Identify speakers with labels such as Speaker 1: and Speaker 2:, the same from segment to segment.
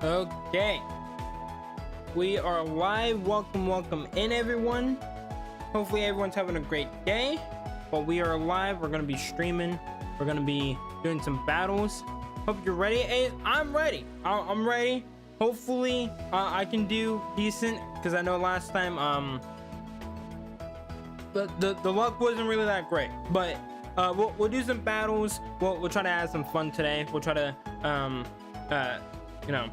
Speaker 1: Okay, we are live. Welcome in, everyone. Hopefully everyone's having a great day. But we are live. We're gonna be streaming. We're gonna be doing some battles. Hope you're ready. Hey, I'm ready. I'm ready. Hopefully I can do decent, because I know last time the luck wasn't really that great. But we'll do some battles. We'll try to add some fun today. We'll try to you know,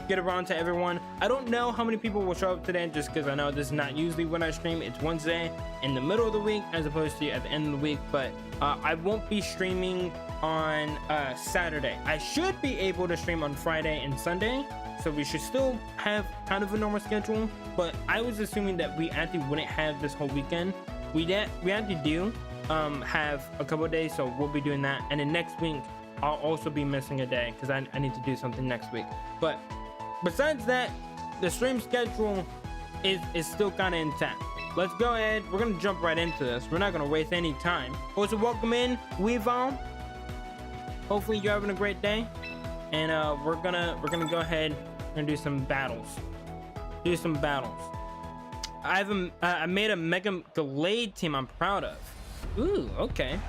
Speaker 1: get around to everyone. I don't know how many people will show up today, just because I know this is not usually when I stream. It's Wednesday in the middle of the week as opposed to at the end of the week. But I won't be streaming on Saturday. I should be able to stream on Friday and Sunday, so we should still have kind of a normal schedule. But I was assuming that we actually wouldn't have this whole weekend. We actually do have a couple of days, so we'll be doing that. And then next week I'll also be missing a day because I need to do something next week. But besides that, the stream schedule is still kind of intact. Let's go ahead. We're gonna jump right into this. We're not gonna waste any time. Also, welcome in, Weavon. Hopefully you're having a great day. And we're gonna go ahead and do some battles. I made a Mega Glade team I'm proud of. Ooh, okay.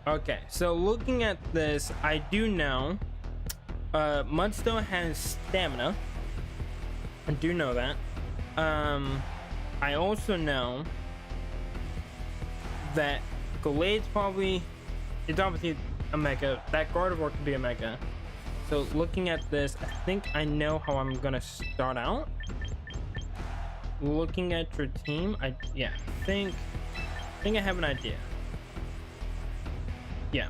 Speaker 1: Okay, so looking at this, I do know Mudstone has stamina. I do know that. I also know that Glade's it's obviously a mega. That Gardevoir could be a mega. So looking at this, I think I know how I'm gonna start out. Looking at your team, I think I have an idea. Yeah,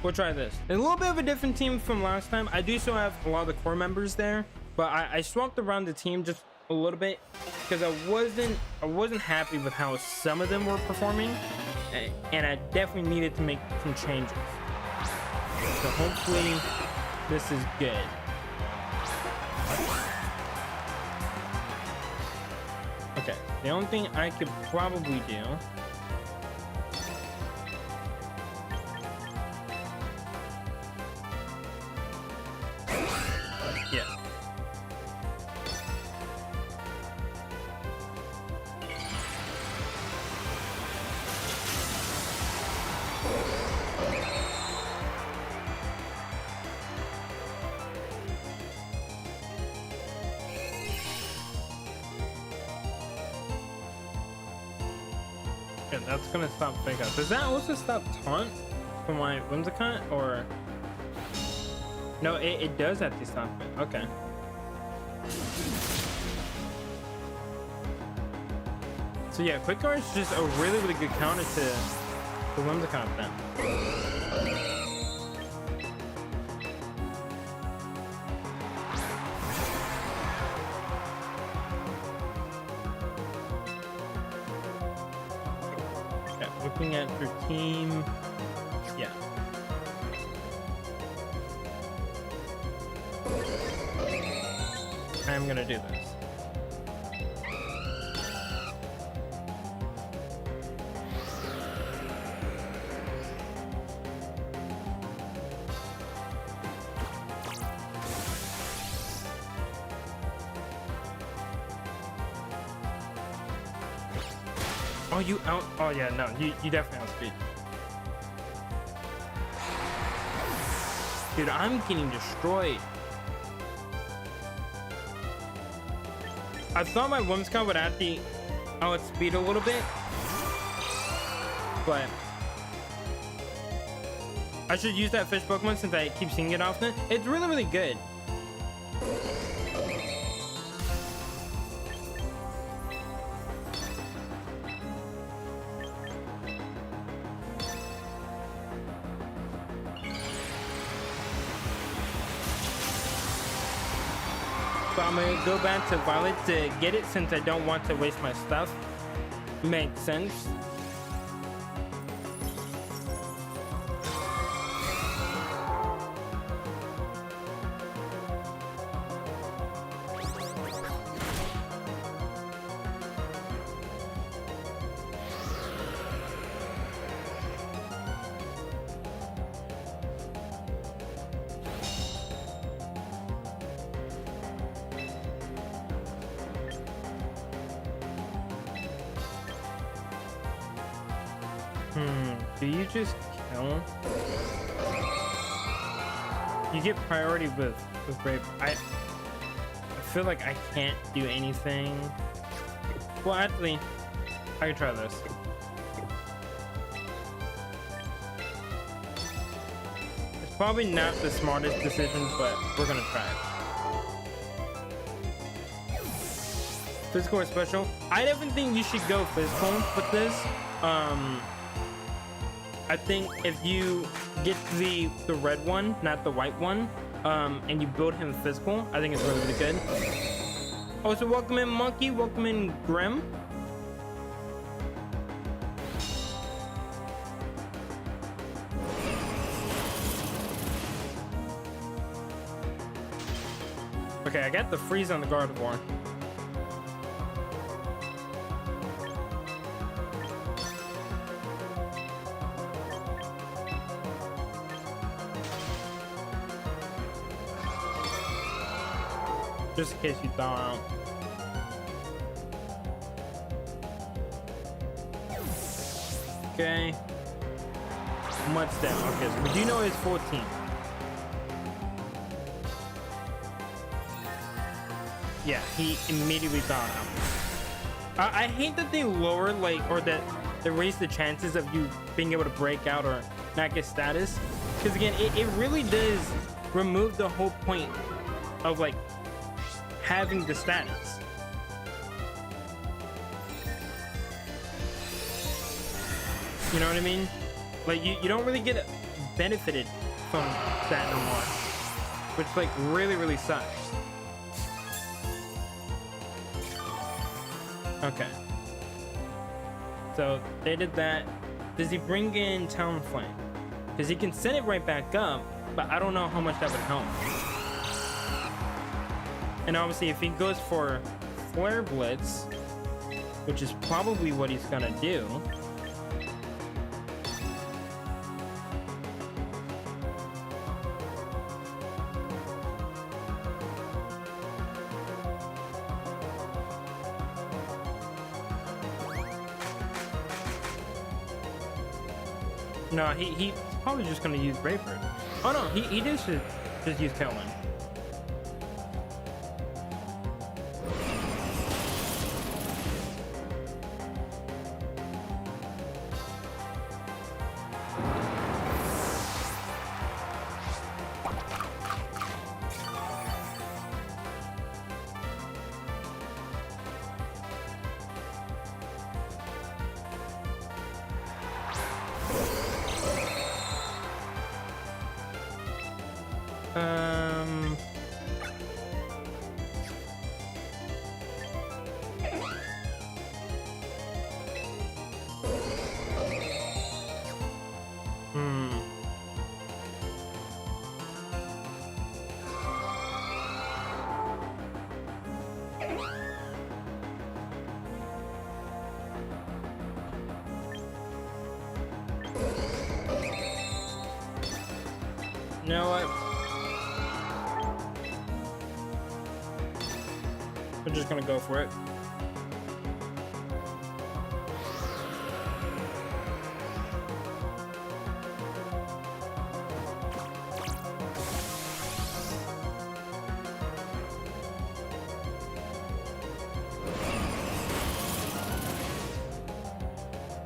Speaker 1: we'll try this. A little bit of a different team from last time. I do still have a lot of the core members there, but I swapped around the team just a little bit because I wasn't happy with how some of them were performing, and I definitely needed to make some changes. So hopefully this is good. Okay, the only thing I could probably do . Yeah. Yeah, that's gonna stop fake out. Does that also stop taunt for my Whimsicott, or no? It does actually stop it. Okay. So yeah, Quick Guard is just a really good counter to the Whimsicott then. Okay, looking at your team, yeah. I'm gonna do this. Oh, you out? Oh yeah, no, you definitely outspeed. Dude, I'm getting destroyed. I thought my Whimsicott would actually outspeed a little bit, but I should use that fish Pokemon since I keep seeing it often. It's really good. So I'm gonna go back to Violet to get it since I don't want to waste my stuff. Makes sense. Do you just kill? You get priority with Brave. I feel like I can't do anything. Well, actually, I can try this. It's probably not the smartest decision, but we're gonna try it. Physical or special? I definitely think you should go physical with this. I think if you get the red one, not the white one, and you build him physical, I think it's really, really good. Oh, so welcome in Monkey, welcome in Grim. Okay, I got the freeze on the Gardevoir. Just in case you thaw out. Okay. Much down. Okay, so we do know it's 14. Yeah, he immediately thawed out. I hate that they lower, like, or that they raise the chances of you being able to break out or not get status. Because again, it really does remove the whole point of, like, having the status. You know what I mean? Like, you don't really get benefited from that no more, which, like, really, really sucks. Okay. So they did that. Does he bring in Talonflame? Because he can send it right back up, but I don't know how much that would help. And obviously, if he goes for Flare Blitz, which is probably what he's gonna do. No, he's probably just gonna use Brave Bird. Oh no, he did just use Tailwind. You know what? We're just gonna go for it.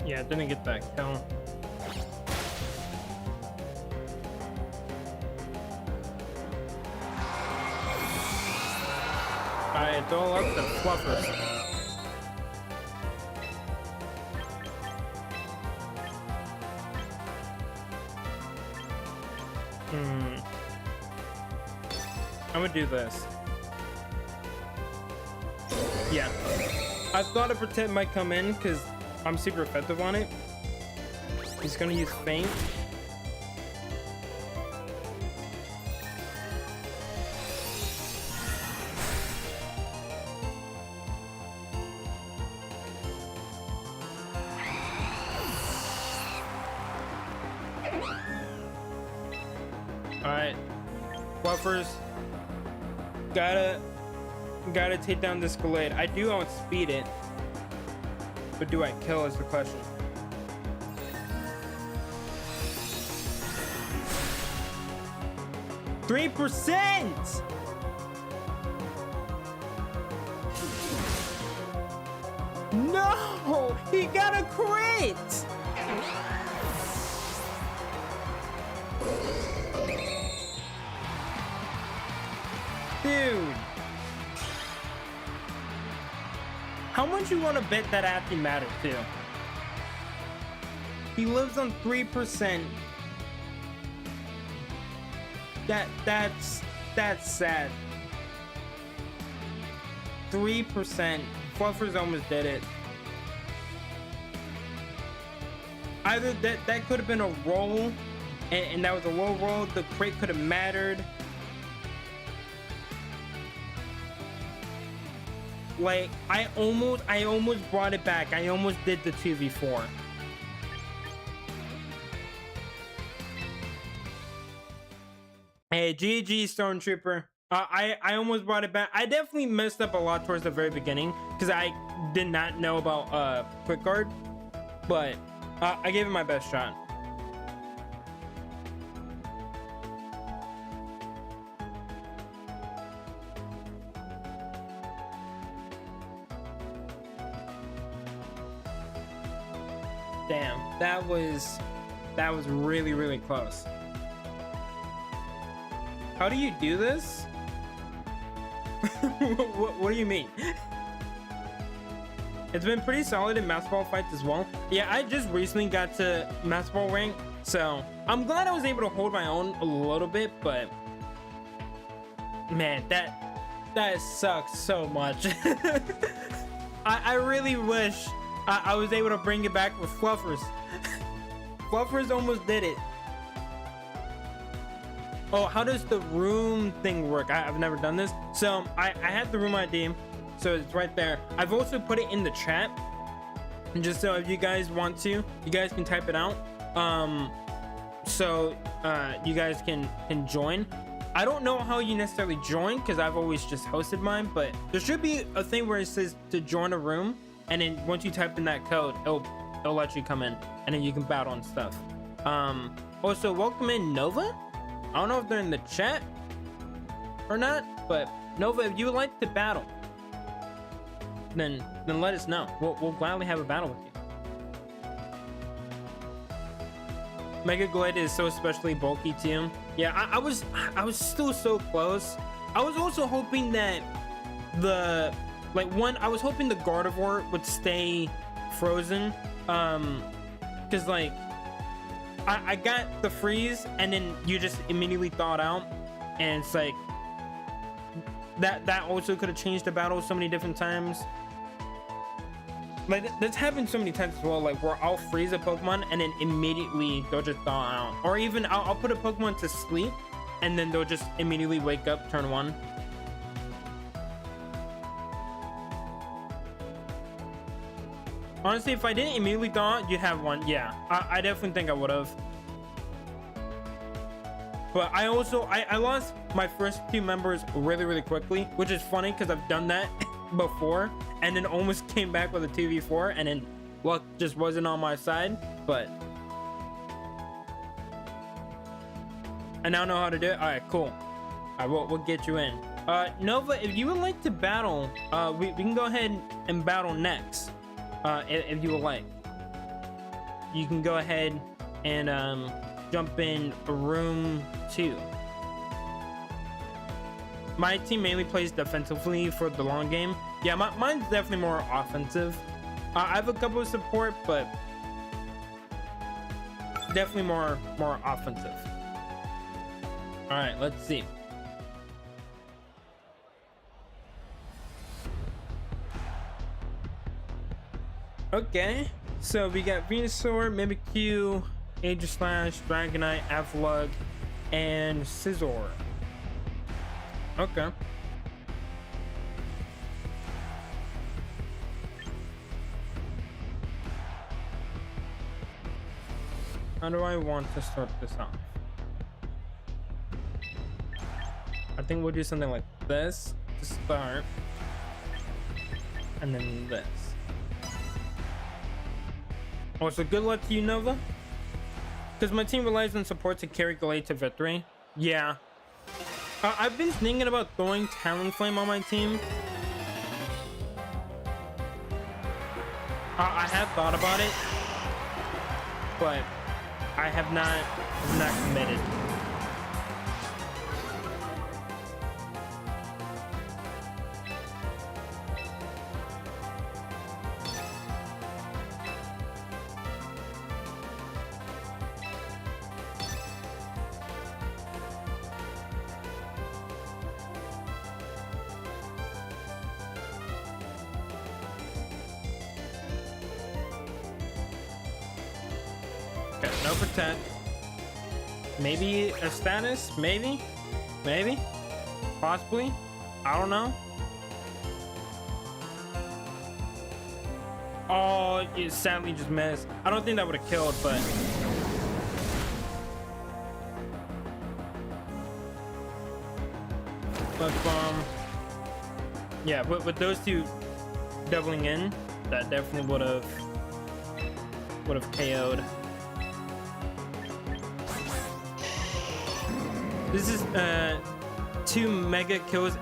Speaker 1: Yeah, didn't get that kill. It's all up to Fluffers. I'm gonna do this. Yeah. I thought a Protect might come in because I'm super effective on it. He's gonna use Faint. Alright, Fluffers, gotta take down this Gallade. I do outspeed it, but do I kill is the question. 3%. No, he got a crit. Dude, how much you want to bet that actually matters too? He lives on 3%. That's sad. 3%. Fluffers almost did it. Either that could have been a roll, and that was a low roll. The crate could have mattered. Like I almost brought it back. I almost did the 2v4. Hey, GG Stormtrooper. I almost brought it back. I definitely messed up a lot towards the very beginning because I did not know about quick guard, but I gave it my best shot. Damn, that was really, really close. How do you do this? what do you mean? It's been pretty solid in Master Ball fights as well. Yeah, I just recently got to Master Ball rank, so I'm glad I was able to hold my own a little bit, but man, that sucks so much. I really wish I was able to bring it back with Fluffers. Fluffers almost did it. Oh, how does the room thing work? I've never done this. So I had the room ID, so it's right there. I've also put it in the chat, and just so if you guys want to, you guys can type it out. So you guys can join. I don't know how you necessarily join because I've always just hosted mine, but there should be a thing where it says to join a room, and then once you type in that code, it'll let you come in, and then you can battle and stuff. Also, welcome in Nova. I don't know if they're in the chat or not, but Nova, if you would like to battle, then let us know. We'll gladly have a battle with you. Mega Glade is so especially bulky too. Yeah, I was still so close. I was also hoping that I was hoping the Gardevoir would stay frozen, because like I got the freeze and then you just immediately thawed out, and it's like that also could have changed the battle so many different times. Like that's happened so many times as well, like where I'll freeze a Pokemon and then immediately they'll just thaw out, or even I'll put a Pokemon to sleep and then they'll just immediately wake up turn one. Honestly, if I didn't immediately thaw, you'd have one. Yeah, I definitely think I would have. But I lost my first two members really quickly, which is funny because I've done that before and then almost came back with a 2v4 and then luck just wasn't on my side. But I now know how to do it. All right, cool. All right, we'll get you in. Nova, if you would like to battle, we can go ahead and battle next. If you would like, you can go ahead and jump in room 2. My team mainly plays defensively for the long game. Yeah, mine's definitely more offensive. I have a couple of support, but definitely more offensive. All right, let's see. Okay, so we got Venusaur, Mimikyu, Aegislash, Dragonite, Avalugg, and Scizor. Okay. How do I want to start this off? I think we'll do something like this to start, and then this. Oh, so good luck to you, Nova. Because my team relies on support to carry Glade to victory. Yeah. I've been thinking about throwing Talonflame on my team. I have thought about it, but I have not committed. Okay, no protect. Maybe a status? Maybe? Possibly? I don't know. Oh, it sadly just missed. I don't think that would have killed, but... yeah, with those two doubling in, that definitely would have KO'd. This is 2 mega kills,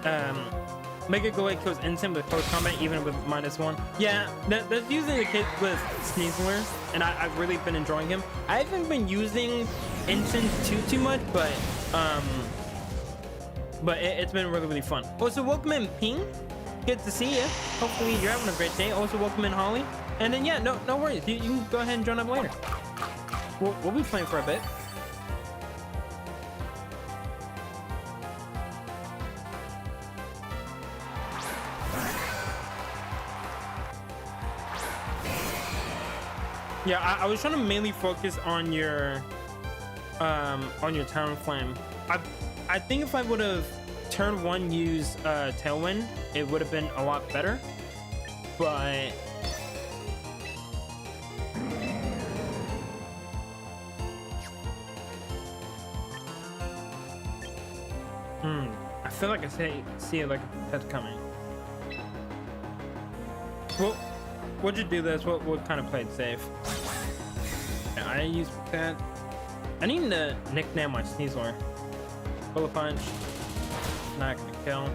Speaker 1: mega Goliath kills instant with close combat, even with -1. Yeah, that's usually the case with Sneasler, and I've really been enjoying him. I haven't been using instant too much, but it's been really fun. Also, welcome in Ping. Good to see you. Hopefully you're having a great day. Also, welcome in Holly. And then yeah, no worries. You can go ahead and join up later. We'll be playing for a bit. Yeah, I was trying to mainly focus on your Talonflame. I think if I would have turn 1 used Tailwind, it would have been a lot better. But I feel like I see it like a pet coming. Well, would you do this? What kind of played safe? Yeah, I use that. I need to nickname my Sneasler. Bullet Punch. Not gonna kill.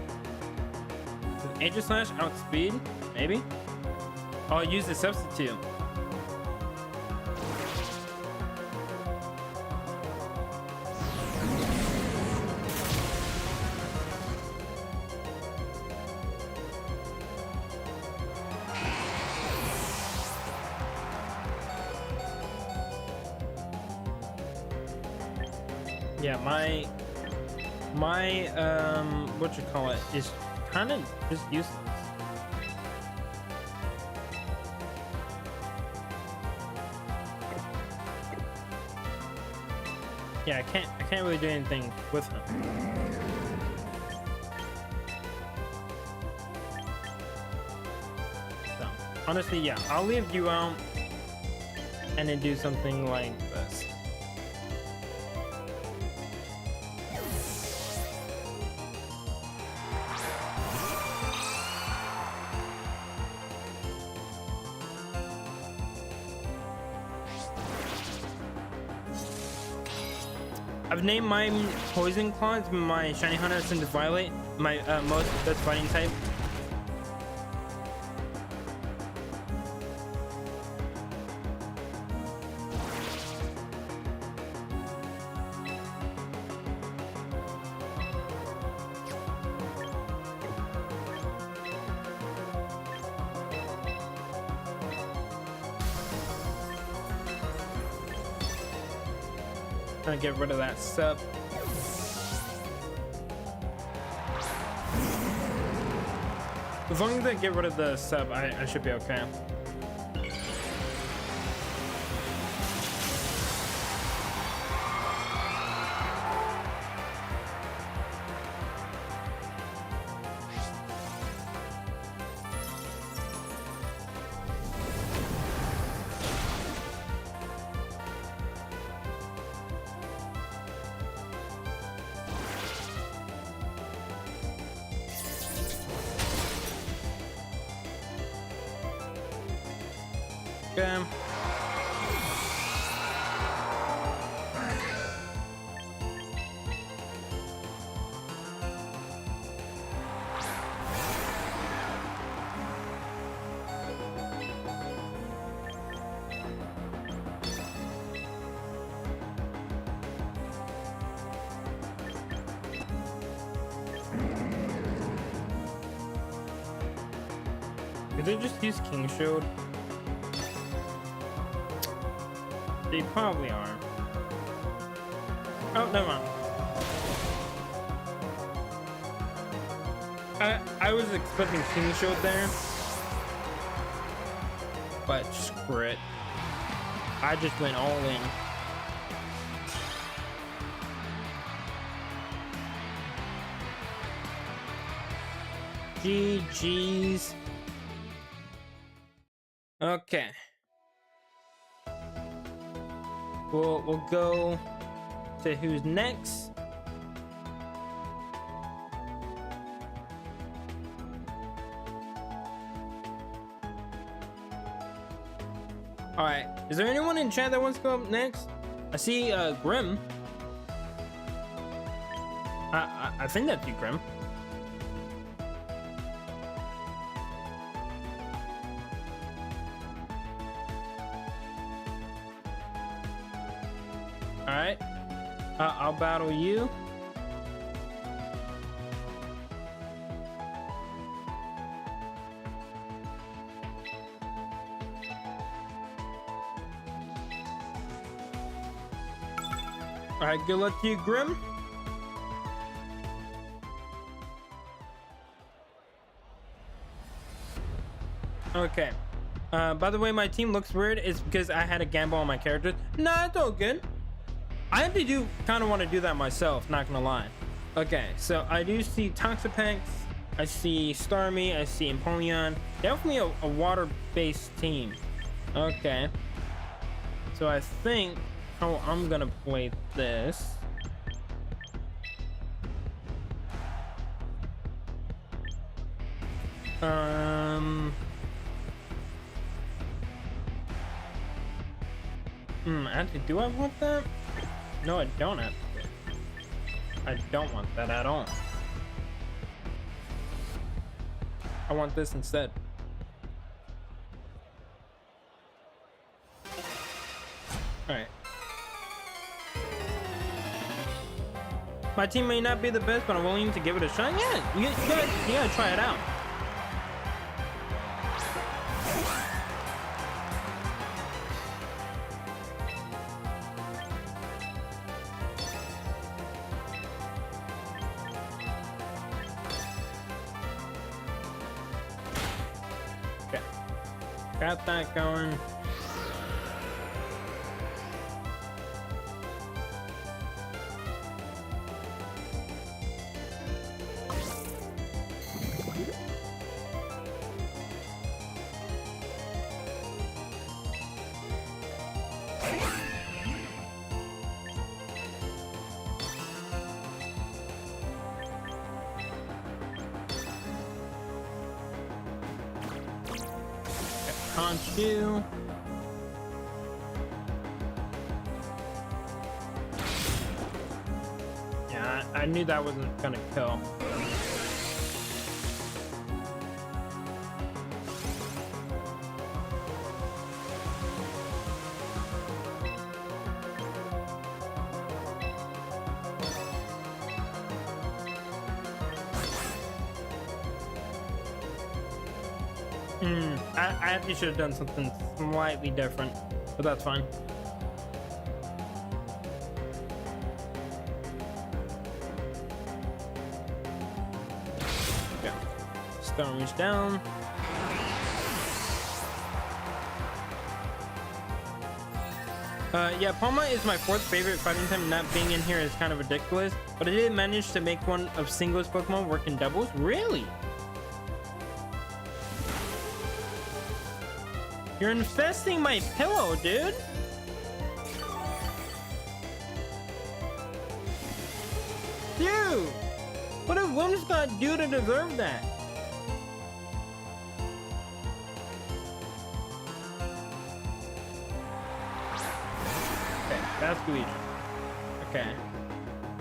Speaker 1: Aegis Slash outspeed? Maybe? I'll use the substitute. Yeah, my what you call it is kind of just useless. Yeah, I can't really do anything with him. So honestly, yeah, I'll leave you out and then do something like this. I've named my Poison Claws my Shiny Hunter since Violet, my most best fighting type. Trying to get rid of that sub. As long as I get rid of the sub, I should be okay. Okay. Did they just use King Shield? They probably are. Oh, never mind. I was expecting King Shield there, but screw it. I just went all in. GG's. Okay. We'll go to who's next. All right. Is there anyone in chat that wants to go up next? I see Grim. I think that's you, Grim. All right. I'll battle you. All right, good luck to you, Grim. Okay. By the way, my team looks weird. It's because I had a gamble on my characters. Nah, it's all good. I actually kind of want to do that myself, not gonna lie. Okay, so I do see Toxapex, I see Starmie, I see Empoleon. Definitely a water-based team. Okay. So I think how I'm gonna play this. Actually, do I want that? No, I don't have to. I don't want that at all. I want this instead. Alright. My team may not be the best, but I'm willing to give it a shot. Yeah, you gotta try it out. Got that going. You. Yeah, I knew that wasn't gonna kill. I actually should have done something slightly different, but that's fine. Okay. Starmie's down. Yeah, Palma is my fourth favorite fighting type. Not being in here is kind of ridiculous, but I did manage to make one of singles Pokemon work in doubles. Really? You're infesting my pillow, dude. Dude, what did Whimsicott do to deserve that? Okay, that's Luigi. Okay.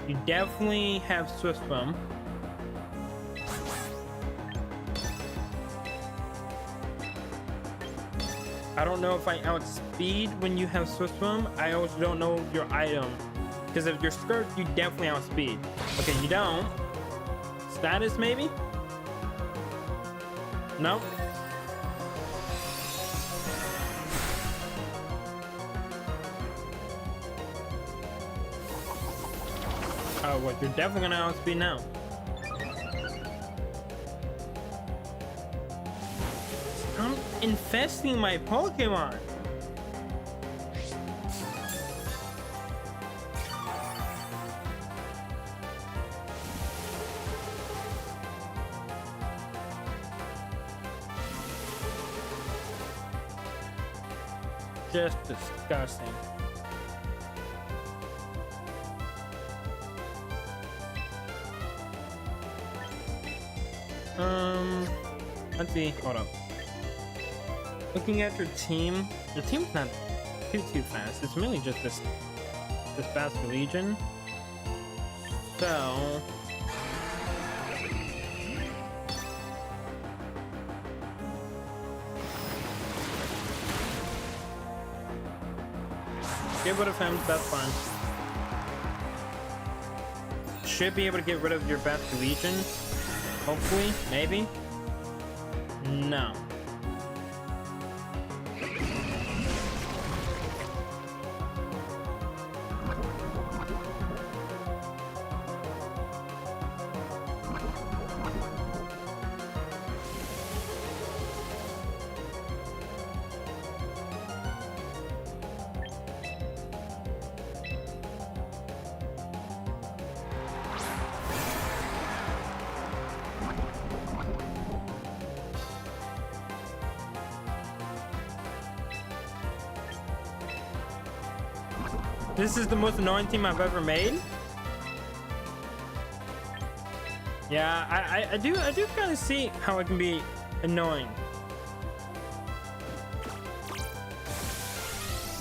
Speaker 1: You definitely have Swift Swim. I don't know if I outspeed when you have Swift Swim. I also don't know your item. Because if you're Skirt, you definitely outspeed. Okay, you don't. Status, maybe? Nope. Oh, what? You're definitely gonna outspeed now. Stop infesting my Pokemon. Just disgusting. Let's see. Hold up. Looking at your team's not too fast. It's mainly just this fast Legion. So get rid of him, that's fine. Should be able to get rid of your best Legion. Hopefully, maybe. No. This is the most annoying team I've ever made. Yeah, I do kind of see how it can be annoying.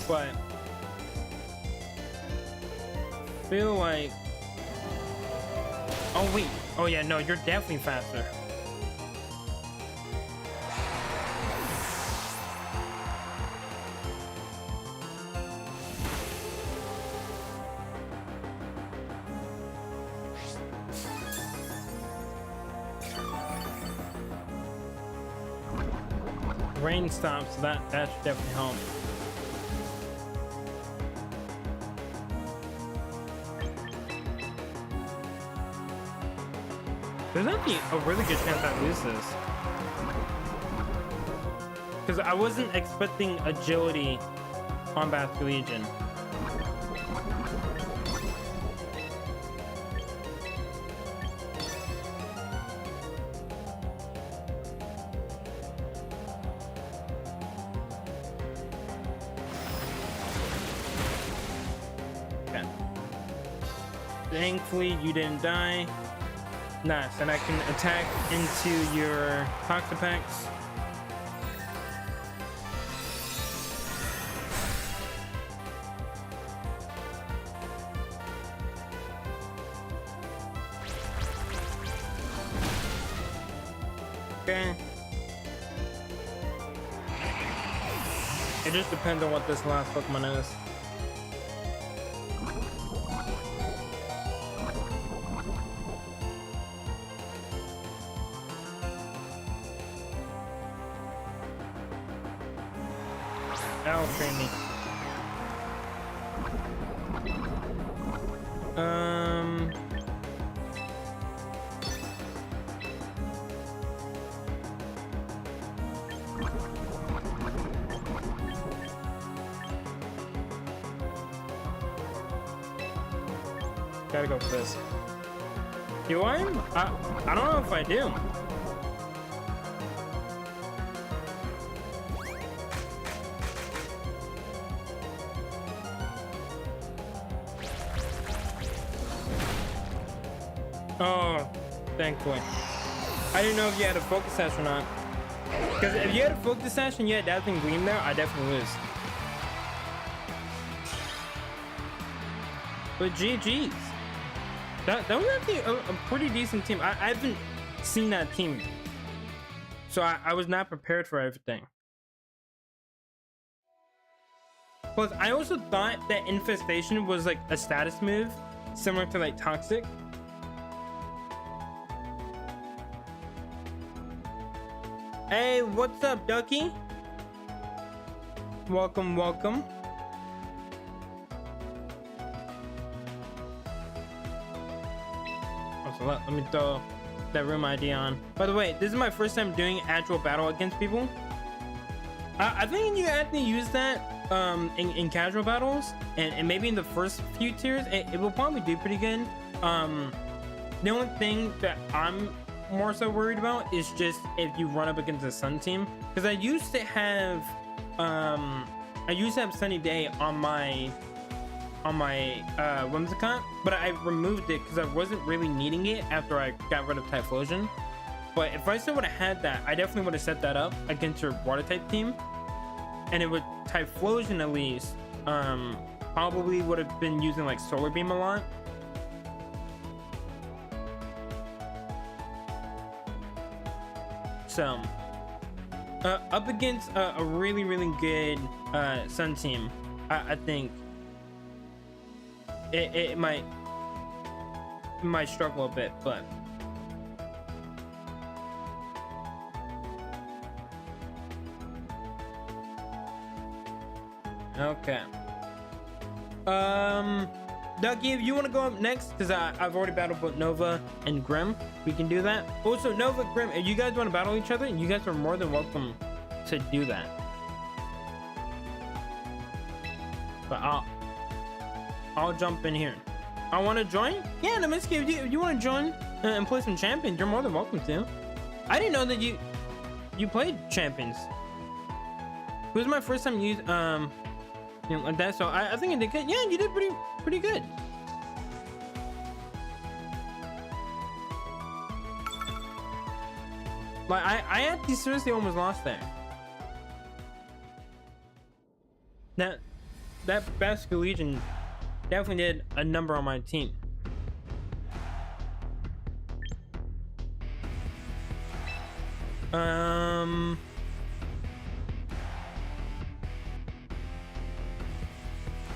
Speaker 1: But I feel like, oh wait, oh yeah, no, you're definitely faster. Rain stops, so that should definitely help. There's actually a really good chance I lose this, because I wasn't expecting agility on Basque Legion. Thankfully, you didn't die. Nice, and I can attack into your Toxapex. Okay. It just depends on what this last Pokemon is. That'll train me. Gotta go for this. Do I? I don't know if I do. Oh, thankfully. I didn't know if you had a focus sash or not. Because if you had a focus sash and you had Dazzling Gleam there, I definitely lose. But GG's. That was actually a pretty decent team. I haven't seen that team, so I was not prepared for everything. Plus, I also thought that Infestation was like a status move, similar to like Toxic. Hey, what's up, Ducky? Welcome, welcome. So let me throw that room ID on. By the way, this is my first time doing actual battle against people. I think you actually use that in casual battles, and maybe in the first few tiers, it will probably do pretty good. The only thing that I'm more so worried about is just if you run up against the Sun team, because I used to have Sunny Day on my Whimsicott, but I removed it because I wasn't really needing it after I got rid of Typhlosion. But if I still would have had that, I definitely would have set that up against your water type team, and it would Typhlosion at least probably would have been using like Solar Beam a lot. So up against a really good Sun team, I think it might struggle a bit, but okay. Ducky, if you want to go up next, because I've already battled both Nova and Grim, we can do that. Also, Nova, Grim, if you guys want to battle each other, you guys are more than welcome to do that. But I'll jump in here. I want to join? Yeah, Naminsky, if you want to join and play some Champions, you're more than welcome to. I didn't know that you played Champions. It was my first time using like that, so I think I did good. Yeah, you did pretty good. Like I actually seriously almost lost there. That Basket Legion definitely did a number on my team.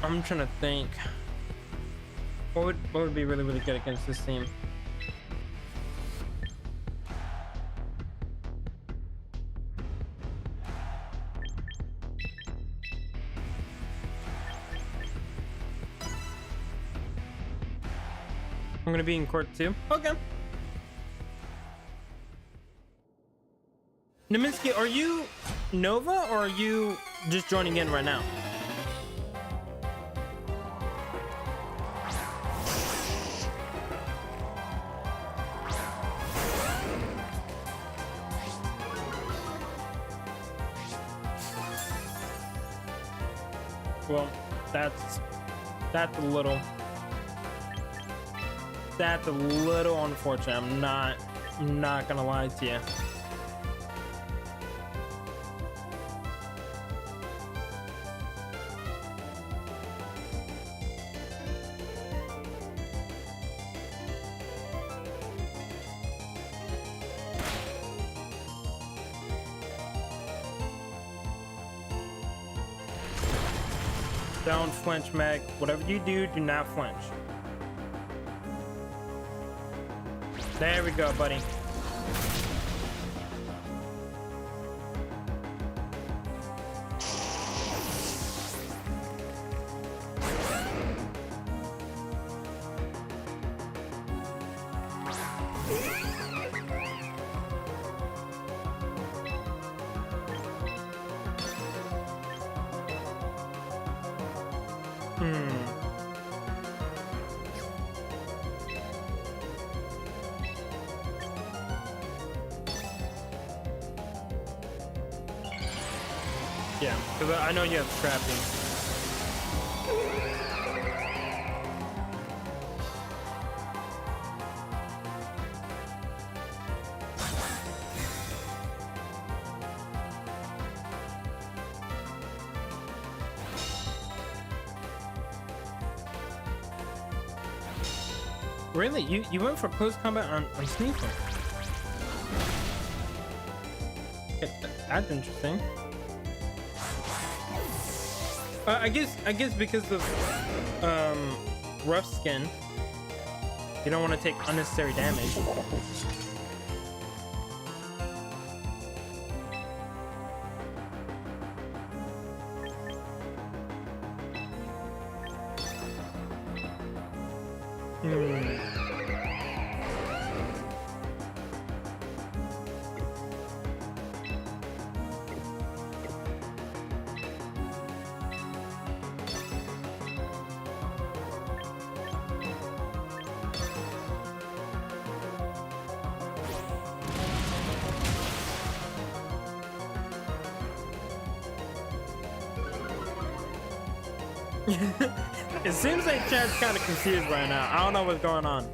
Speaker 1: I'm trying to think. What would be really good against this team? I'm gonna be in court too. Okay. Naminsky, are you Nova or are you just joining in right now? Well, that's a little unfortunate. I'm not gonna lie to you. Don't flinch, Meg. Whatever you do not flinch. There we go, buddy. Yeah, because I know you have trapping. Really? You went for close combat on Sneasel? Okay, that's interesting. I guess because of rough skin, you don't want to take unnecessary damage. It seems like chat's kind of confused right now. I don't know what's going on.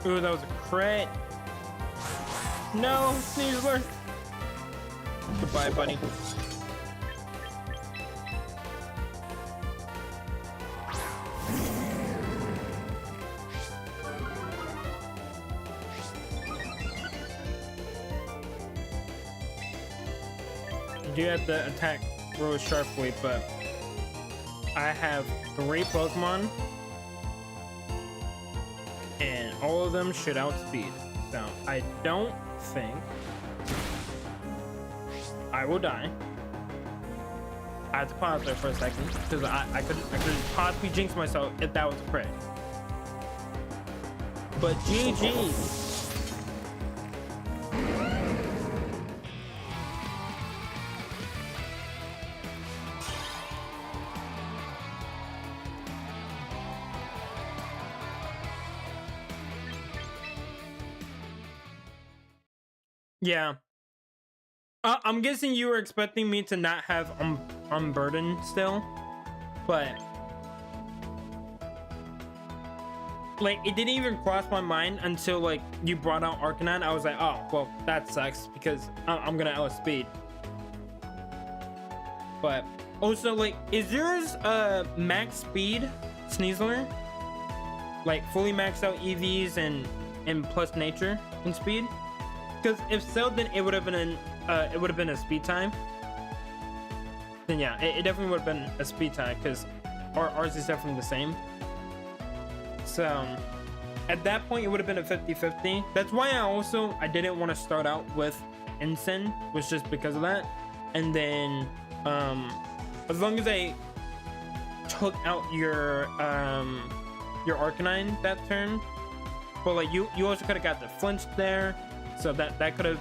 Speaker 1: Ooh, that was a crit. No, Sneasler. Goodbye, buddy. You do have to attack really sharply, but I have 3 Pokemon and all of them should outspeed. So I don't think I will die. I have to pause there for a second because I could possibly jinx myself if that was a crit. But GG. Yeah. I'm guessing you were expecting me to not have Unburden still, but like it didn't even cross my mind until like you brought out Arcanine. I was like, oh well, that sucks because I'm gonna outspeed. But also, like, is yours max speed, Sneasler? Like fully maxed out EVs and plus nature and speed? Because if so, then it would have been a speed time. Then yeah, it definitely would have been a speed time because ours is definitely the same. So at that point, it would have been a 50-50. That's why I didn't want to start out with Ensign, was just because of that. And then as long as I took out your Arcanine that turn, but like you also could have got the flinch there. So that could have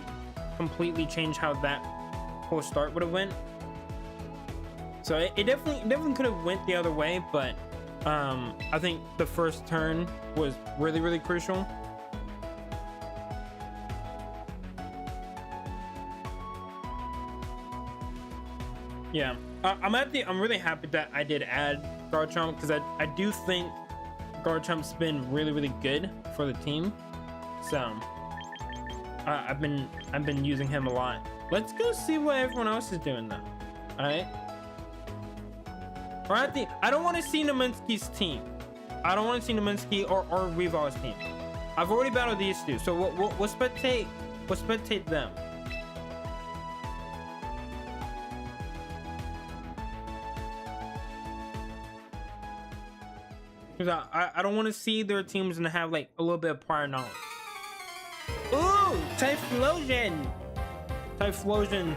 Speaker 1: completely changed how that whole start would have went. So it definitely could have went the other way, but I think the first turn was really crucial. Yeah, I'm really happy that I did add Garchomp because I do think Garchomp's been really good for the team. So I've been using him a lot. Let's go see what everyone else is doing though. All right. I don't want to see Naminsky's team. I don't want to see Naminsky or Revol's team. I've already battled these two, so we'll spectate them. Because I don't want to see their teams and have like a little bit of prior knowledge. Ooh, Typhlosion! Typhlosion.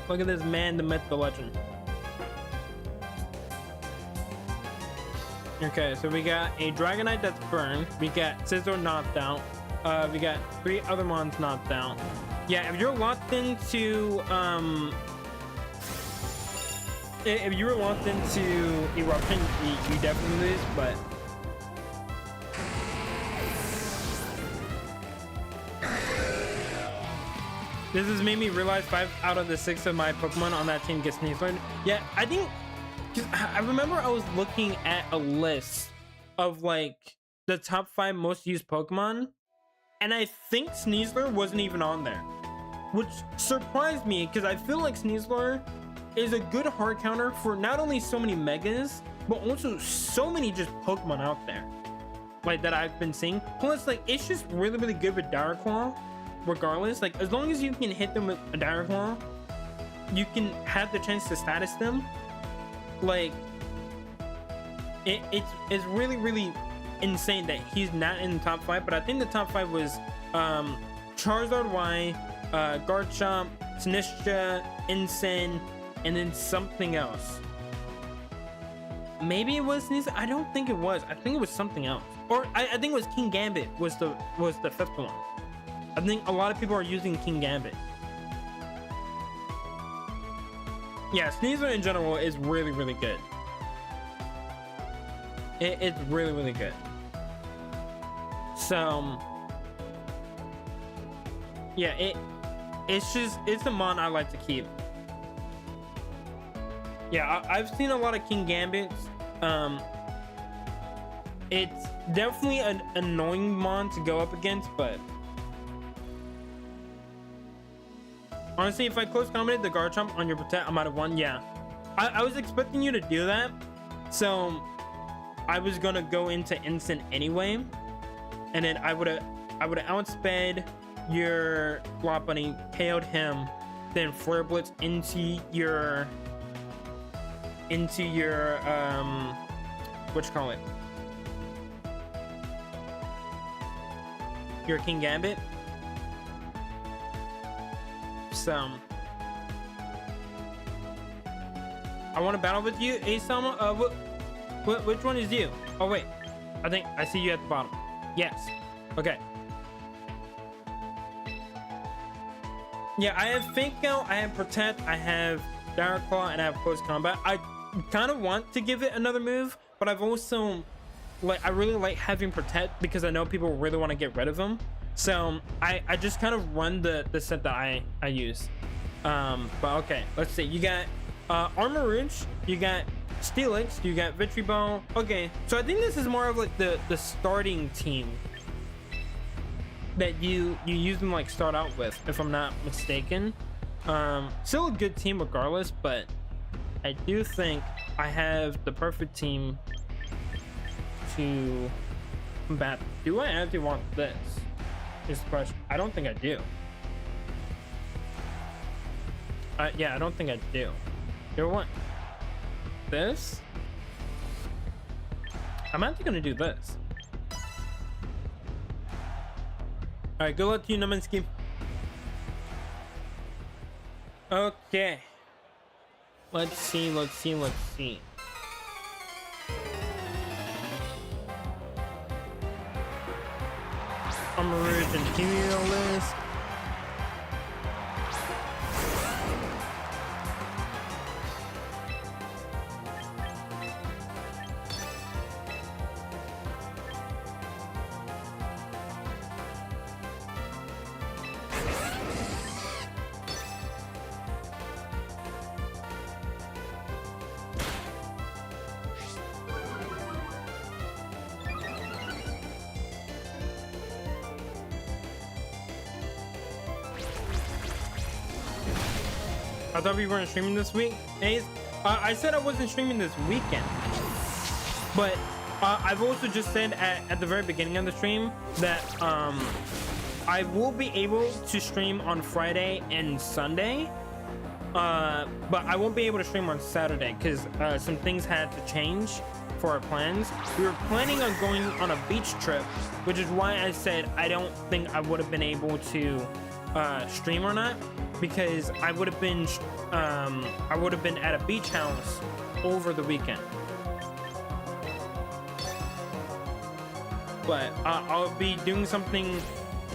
Speaker 1: Look at this man, the myth, the legend. Okay, so we got a Dragonite that's burned. We got Scizor knocked out. We got 3 other mons knocked out. Yeah, if you're locked into if you were locked into Eruption, you definitely lose, but this has made me realize 5 out of the 6 of my Pokemon on that team get Sneasler. Yeah, I think, I remember I was looking at a list of like the top 5 most used Pokemon, and I think Sneasler wasn't even on there, which surprised me because I feel like Sneasler is a good hard counter for not only so many megas, but also so many just Pokemon out there, like that I've been seeing. Plus, like, it's just really good with Dire Claw. Regardless, like as long as you can hit them with a Dire Claw, you can have the chance to status them. Like it's really insane that he's not in the top 5, but I think the top 5 was Charizard Y, Garchomp, Sinistcha, Ensign, and then something else. Maybe it was Sneasler. I don't think it was. I think it was something else, or I think it was King Gambit was the 5th one. I think a lot of people are using King Gambit. Yeah, Sneasler in general is really good. It's really, really good. So yeah, it's a mon I like to keep. Yeah, I've seen a lot of King Gambits. It's definitely an annoying mon to go up against, but honestly, if I close commented the Garchomp on your protect, I might have won. Yeah, I was expecting you to do that, so I was gonna go into instant anyway, and then I would have outsped your Block Bunny, KO'd him, then Flare Blitz into your what you call it, your King Gambit. So I want to battle with you, Asama. Which one is you? Oh wait, I think I see you at the bottom. Yes. Okay. Yeah, I have Fake Out, I have Protect, I have Direct Claw, and I have Close Combat. I kind of want to give it another move, but I've also I really like having Protect because I know people really want to get rid of him. So I just kind of run the set that I use. But okay, let's see. You got Armor Rouge, you got Steelix, you got Vitriol. Okay, so I think this is more of like the starting team that you use them like start out with, if I'm not mistaken. Still a good team regardless, but I do think I have the perfect team to combat. Do I actually want this? Is the question. I don't think I do. Yeah, I don't think I do. You want this? I'm actually gonna do this. All right, good luck to you, Naminsky. Okay. Let's see. I'm original list. I thought we weren't streaming this week. Ace, I said I wasn't streaming this weekend, but I've also just said at the very beginning of the stream that I will be able to stream on Friday and Sunday, but I won't be able to stream on Saturday because some things had to change for our plans. We were planning on going on a beach trip, which is why I said I don't think I would have been able to stream or not, because I would have been at a beach house over the weekend. But I'll be doing something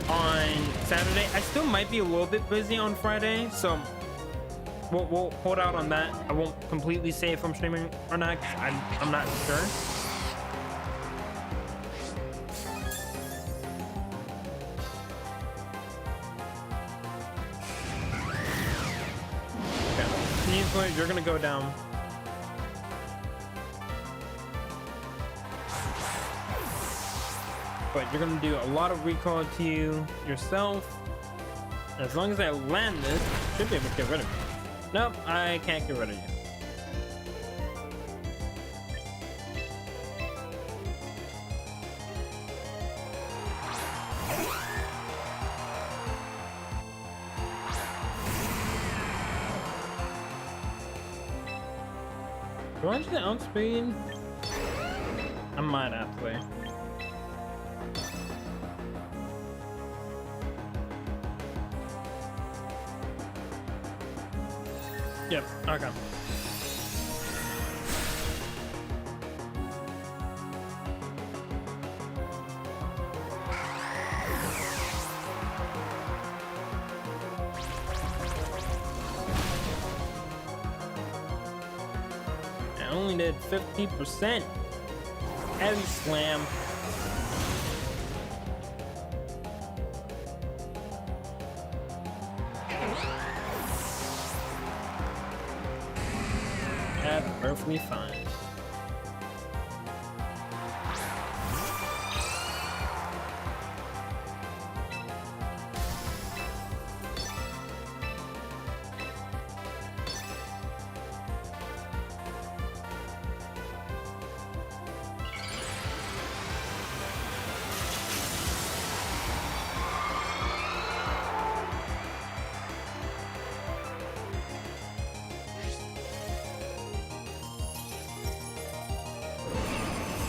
Speaker 1: on Saturday. I still might be a little bit busy on Friday, so we'll hold out on that. I won't completely say if I'm streaming or not, 'cause I'm not sure. You're gonna go down. But you're gonna do a lot of recall to you yourself. As long as I land this, I should be able to get rid of you. Nope, I can't get rid of you. Do I actually outspeed? I might actually. Yep, okay. I only did 50%. Heavy slam. That's perfectly fine.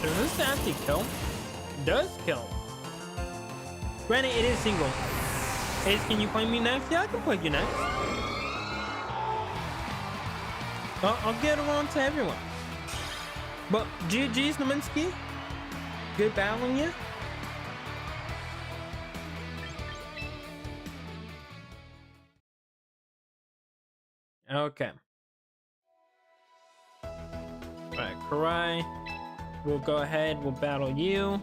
Speaker 1: Does this actually kill? It does kill. Granted, it is single. Ace, can you play me next? Yeah, I can play you next. I'll get around to everyone. But GG's, Naminsky. Good battling you. Okay. Alright, Karai. We'll go ahead, we'll battle you.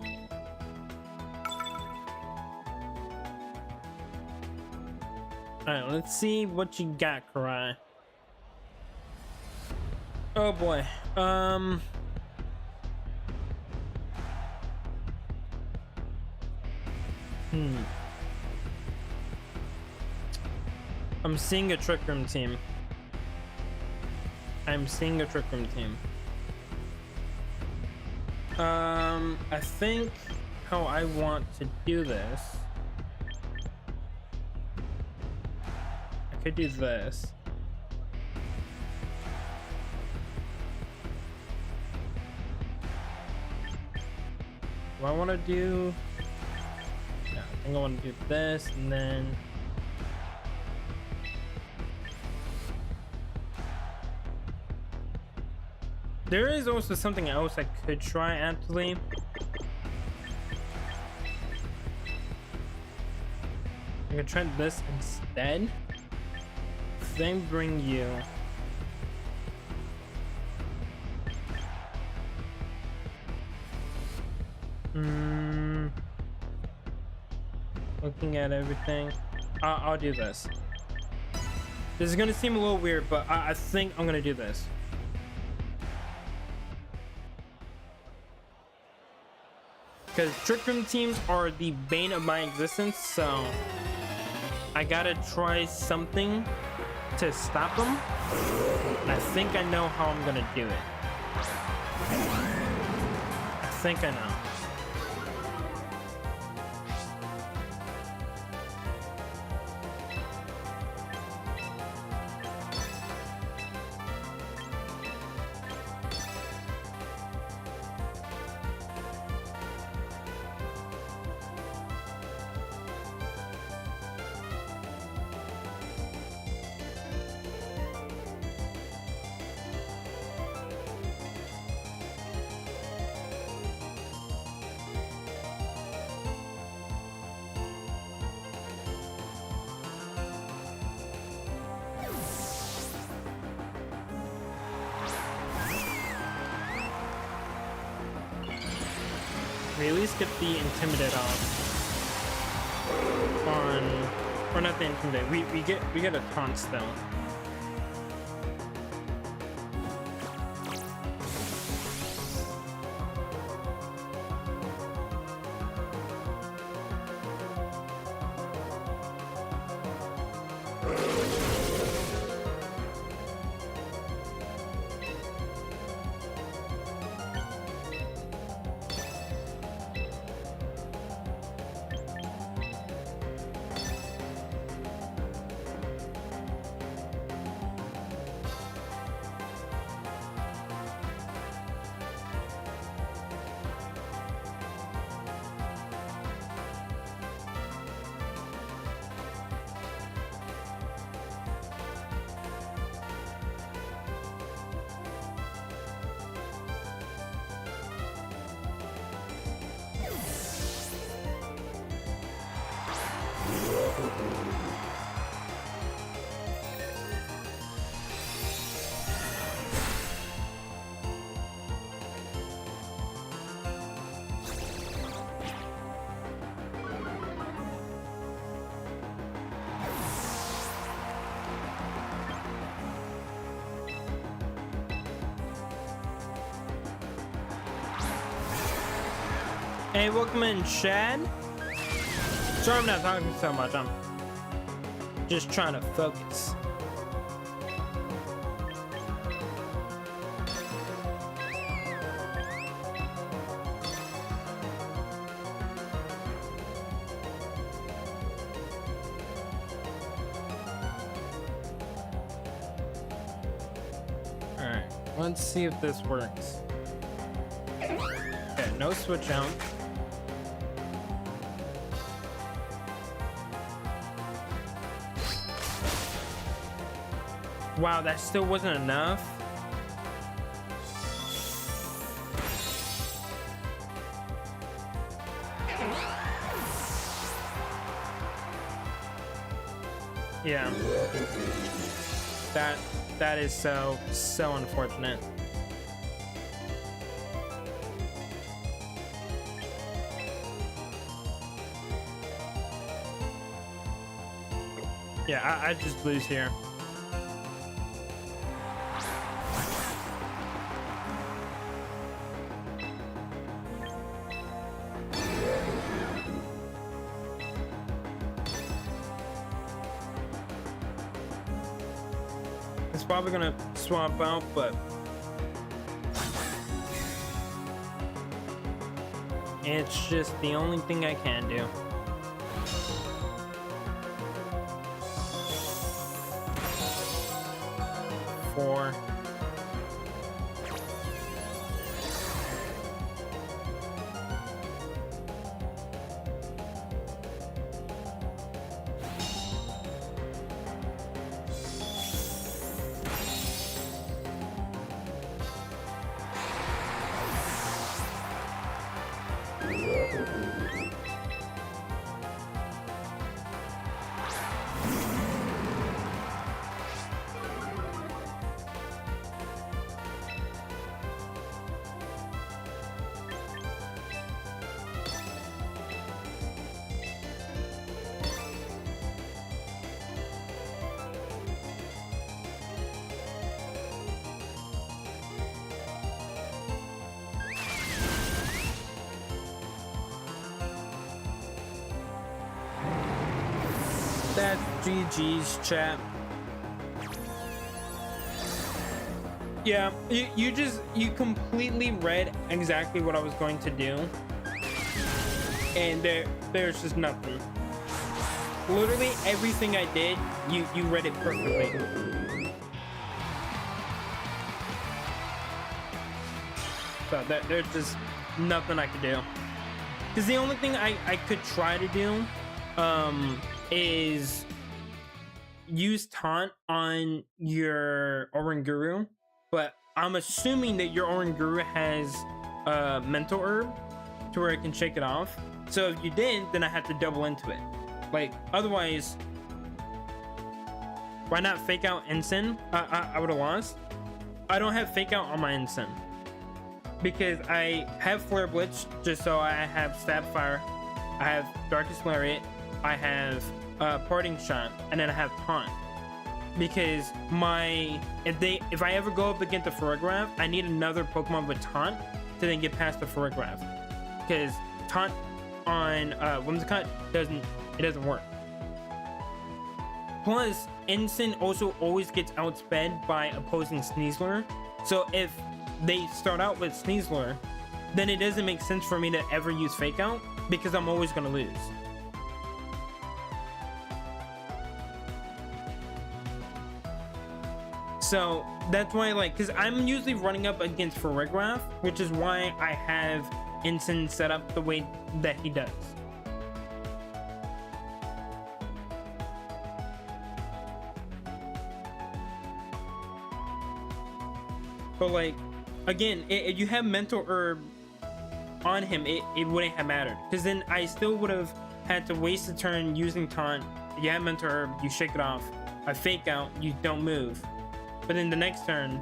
Speaker 1: Alright, let's see what you got, Karai. Oh boy. I'm seeing a Trick Room team. I'm seeing a Trick Room team. I think how I want to do this, I could do this. Do I want to do? Yeah, I think I want to do this, and then there is also something else I could try actually. I could try this instead. Then bring you. Looking at everything, I'll do this. This is gonna seem a little weird, but I think I'm gonna do this. Because Trick Room teams are the bane of my existence, so I gotta try something to stop them. I think I know how I'm gonna do it. I think I know. We at least get the Intimidate off on, or not the Intimidate. We get a taunt still. Hey, welcome in, Shad. Sorry I'm not talking so much. I'm just trying to focus. All right, let's see if this works. Okay, no switch out. Wow, that still wasn't enough. Yeah. That is so unfortunate. Yeah, I just lose here. It's probably gonna swap out, but it's just the only thing I can do. Four. That's GG's, chat. Yeah, you completely read exactly what I was going to do, and there's just nothing. Literally everything I did, you read it perfectly. So there's just nothing I could do. Because the only thing I could try to do is use taunt on your Oranguru, but I'm assuming that your Oranguru has mental herb to where it can shake it off. So if you didn't, then I have to double into it. Like, otherwise, why not fake out Ensign? I would have lost. I don't have fake out on my Ensign because I have Flare Blitz, just so I have Stab Fire, I have Darkest Lariat, I have Parting Shot, and then I have Taunt. Because if I ever go up against the Farigiraf, I need another Pokemon with Taunt to then get past the Farigiraf. Because Taunt on Whimsicott doesn't work. Plus, Ensign also always gets outsped by opposing Sneasler. So if they start out with Sneasler, then it doesn't make sense for me to ever use Fake Out because I'm always going to lose. So that's why, like, because I'm usually running up against Farigiraf, which is why I have Ensign set up the way that he does. But like, again, if you have Mental Herb on him, it wouldn't have mattered, because then I still would have had to waste a turn using Taunt. You have Mental Herb, you shake it off. I Fake Out, you don't move. But then the next turn,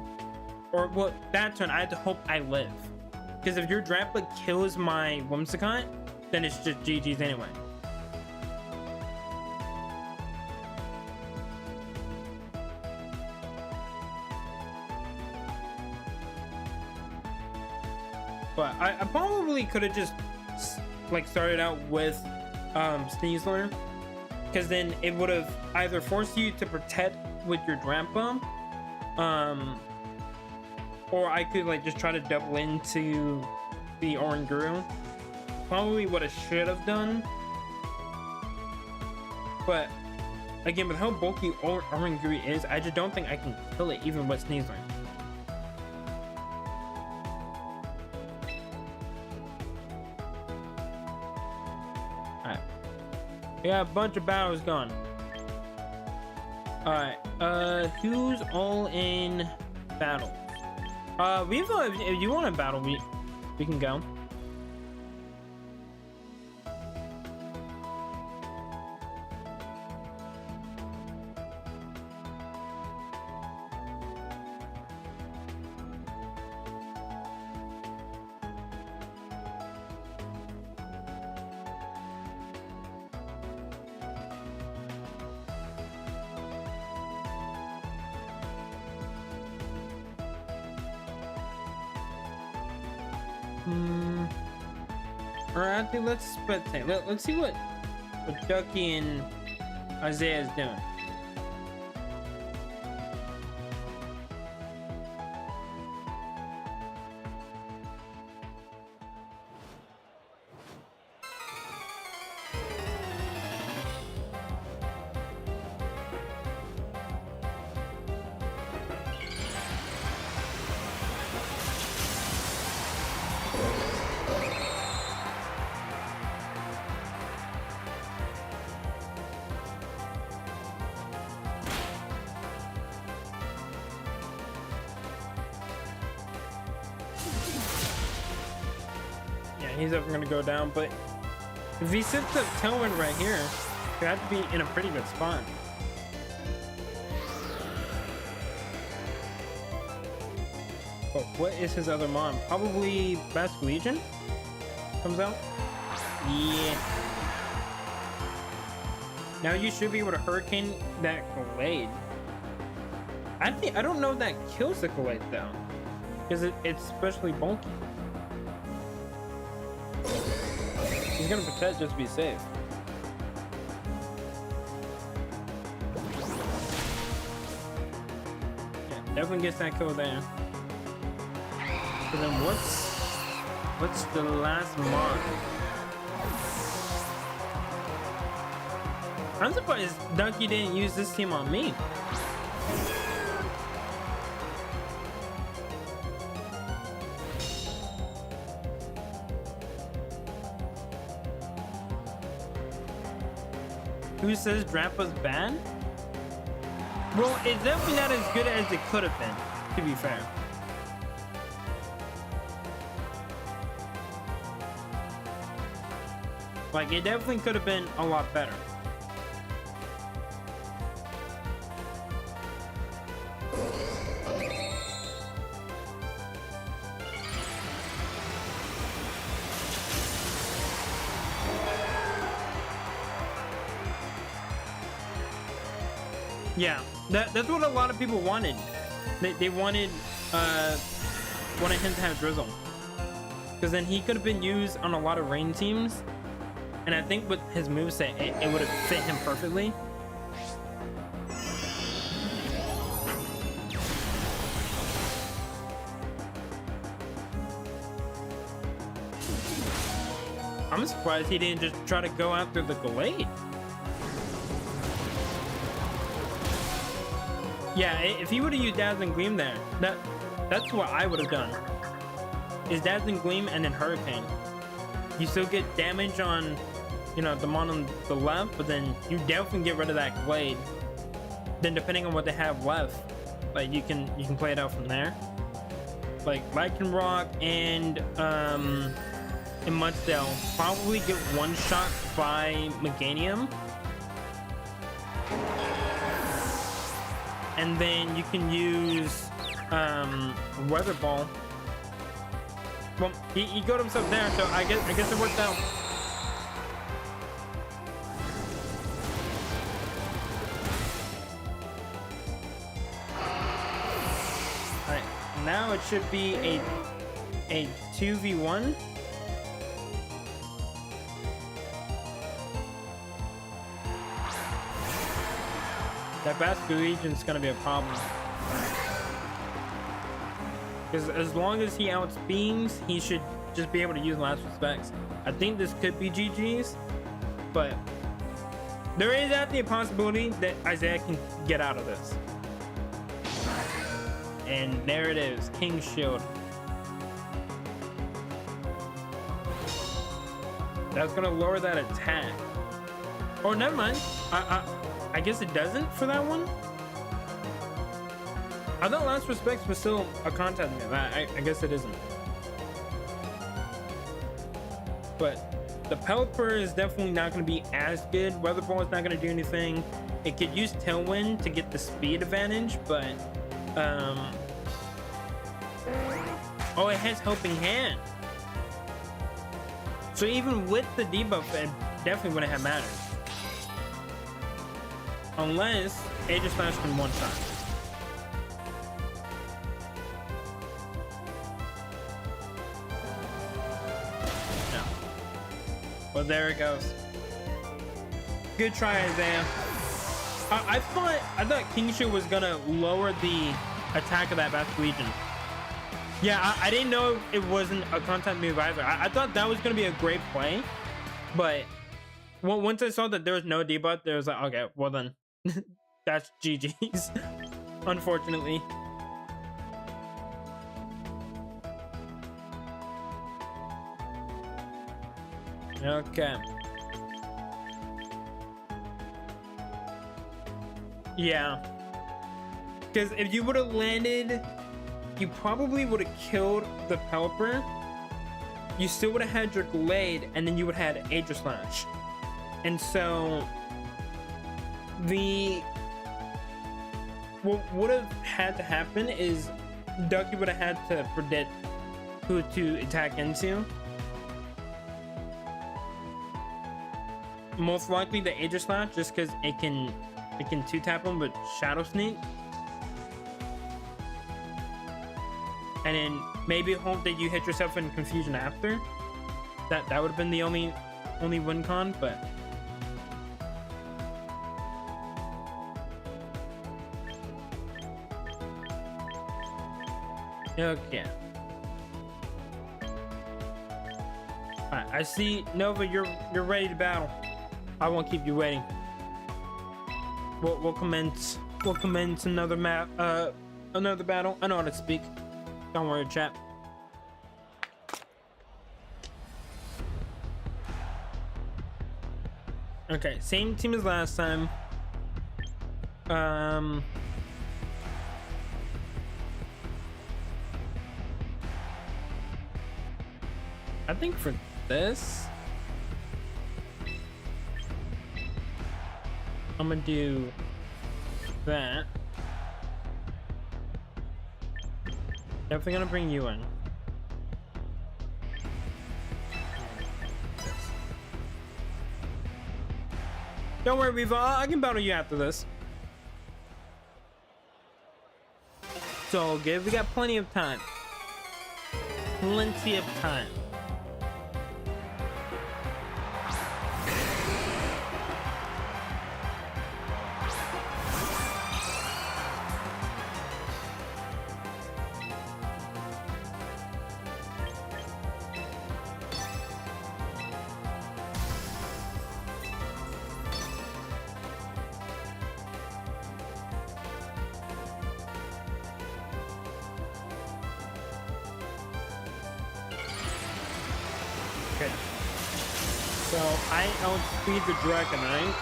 Speaker 1: or well, that turn, I had to hope I live. Because if your Draplet kills my Whimsicott, then it's just GG's anyway. But I probably could have just like started out with Sneasler, because then it would have either forced you to protect with your Drampa, or I could like just try to double into the Oranguru. Probably what I should have done, but again, with how bulky Oranguru is, I just don't think I can kill it even with Sneasler. Alright. We got a bunch of battles gone. Alright, who's all in battle? If you want to battle, we can go. Alright, I think let's spectate. Let's see what Ducky and Isaiah is doing. He's ever gonna go down, but if he sits up Tailwind right here, he have to be in a pretty good spot. But what is his other mon? Probably Basque Legion comes out. Yeah. Now you should be able to Hurricane that Gallade. I don't know if that kills the Gallade though, because it's especially bulky. He's gonna protect just to be safe. Yeah, definitely gets that kill there. So then what's the last mon? I'm surprised Ducky didn't use this team on me. Who says Drampa's bad? Well, it's definitely not as good as it could have been, to be fair. Like, it definitely could have been a lot better. Yeah, that's what a lot of people wanted. They wanted him to have Drizzle, because then he could have been used on a lot of rain teams, and I think with his moveset, it would have fit him perfectly. I'm surprised he didn't just try to go after the Gallade. Yeah, if he would have used Dazzling Gleam there, that's what I would have done. Is Dazzling Gleam and then Hurricane. You still get damage on, you know, the mon on the left, but then you definitely get rid of that Glade. Then depending on what they have left, like you can play it out from there. Like Lycanroc and Mudsdale probably get one shot by Meganium. And then you can use Weather Ball. Well, he got himself there, so I guess it worked out. All right, now it should be a 2v1. That basket region's gonna be a problem. Because as long as he outspeeds, he should just be able to use last respects. I think this could be GG's, but there is actually a possibility that Isaiah can get out of this. And there it is, King's Shield. That's gonna lower that attack. Oh, never mind. I guess it doesn't for that one. I thought last respects was still a contact move. I guess it isn't. But the Pelipper is definitely not going to be as good. Weather Ball is not going to do anything. It could use Tailwind to get the speed advantage, but oh, it has Helping Hand. So even with the debuff, it definitely wouldn't have mattered. Unless Aegis Slash can one shot. Well, there it goes. Good try, Isaiah. I thought King Shield was gonna lower the attack of that Basque Legion. Yeah, I didn't know it wasn't a contact move either. I thought that was gonna be a great play, but once I saw that there was no debuff, there was like, okay, well then, that's GG's. Unfortunately. Okay. Yeah. Because if you would have landed, you probably would have killed the Pelipper. You still would have had your Glade, and then you would have had Aegis Slash. And so what would have had to happen is Ducky would have had to predict who to attack into. Most likely the Aegis Slash, just because it can 2-tap him with Shadow Sneak, and then maybe hope that you hit yourself in confusion after. That would have been the only win con, but okay. Alright, I see Nova, you're ready to battle. I won't keep you waiting. We'll commence another map, another battle. I know how to speak. Don't worry, chat. Okay, same team as last time. I think for this, I'm gonna do that. Definitely gonna bring you in. Don't worry, Viva. I can battle you after this. It's all good. We got plenty of time. Plenty of time. Okay. So I outspeed the Dragonite.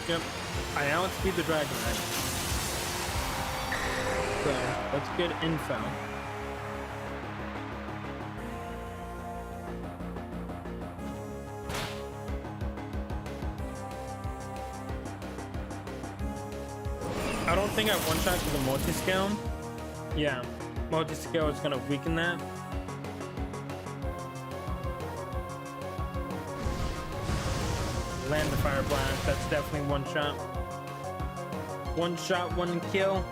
Speaker 1: Yep, I outspeed the Dragonite. So that's good info. I don't think I one-shot to the multi-scale. Yeah, multi-scale is gonna weaken that. Land the Fire Blast, that's definitely one shot. One shot, one kill.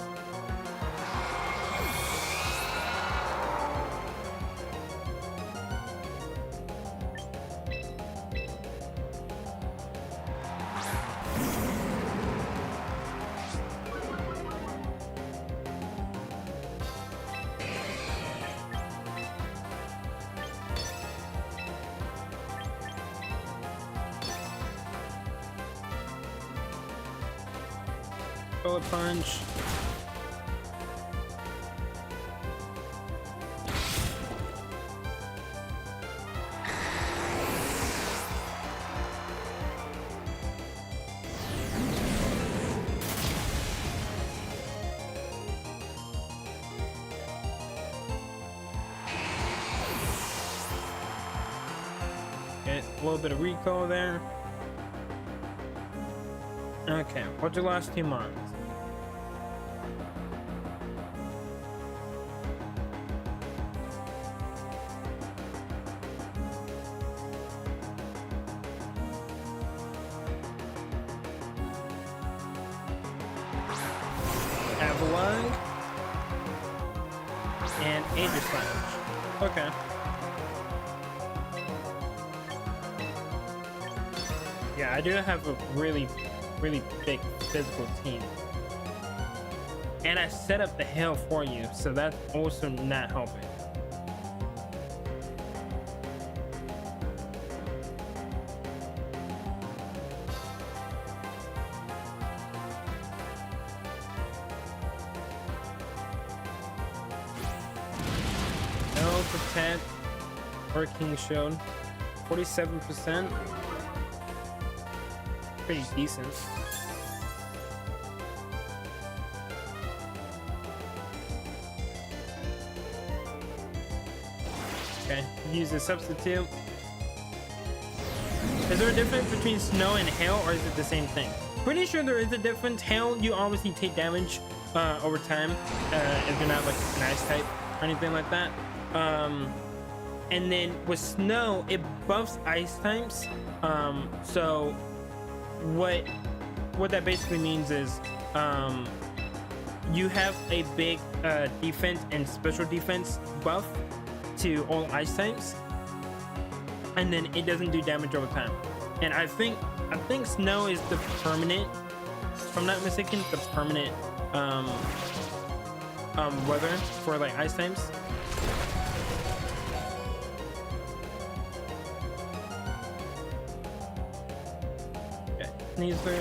Speaker 1: Bullet punch. Get a little bit of recoil there. Okay, what's your last 2 mons? Avalanche and Aegis Slash. Okay. Yeah, I do have a really big physical team. And I set up the hail for you, so that's also not helping. No protect. Working shield. 47%. Pretty decent. Okay, use a substitute. Is there a difference between snow and hail, or is it the same thing? Pretty sure there is a difference. Hail, you obviously take damage over time if you're not like an ice type or anything like that. And then with snow, it buffs ice types. So what that basically means is you have a big defense and special defense buff to all ice types, and then it doesn't do damage over time. And I think snow is the permanent, if I'm not mistaken, the permanent weather for like ice types. Okay, sneezer.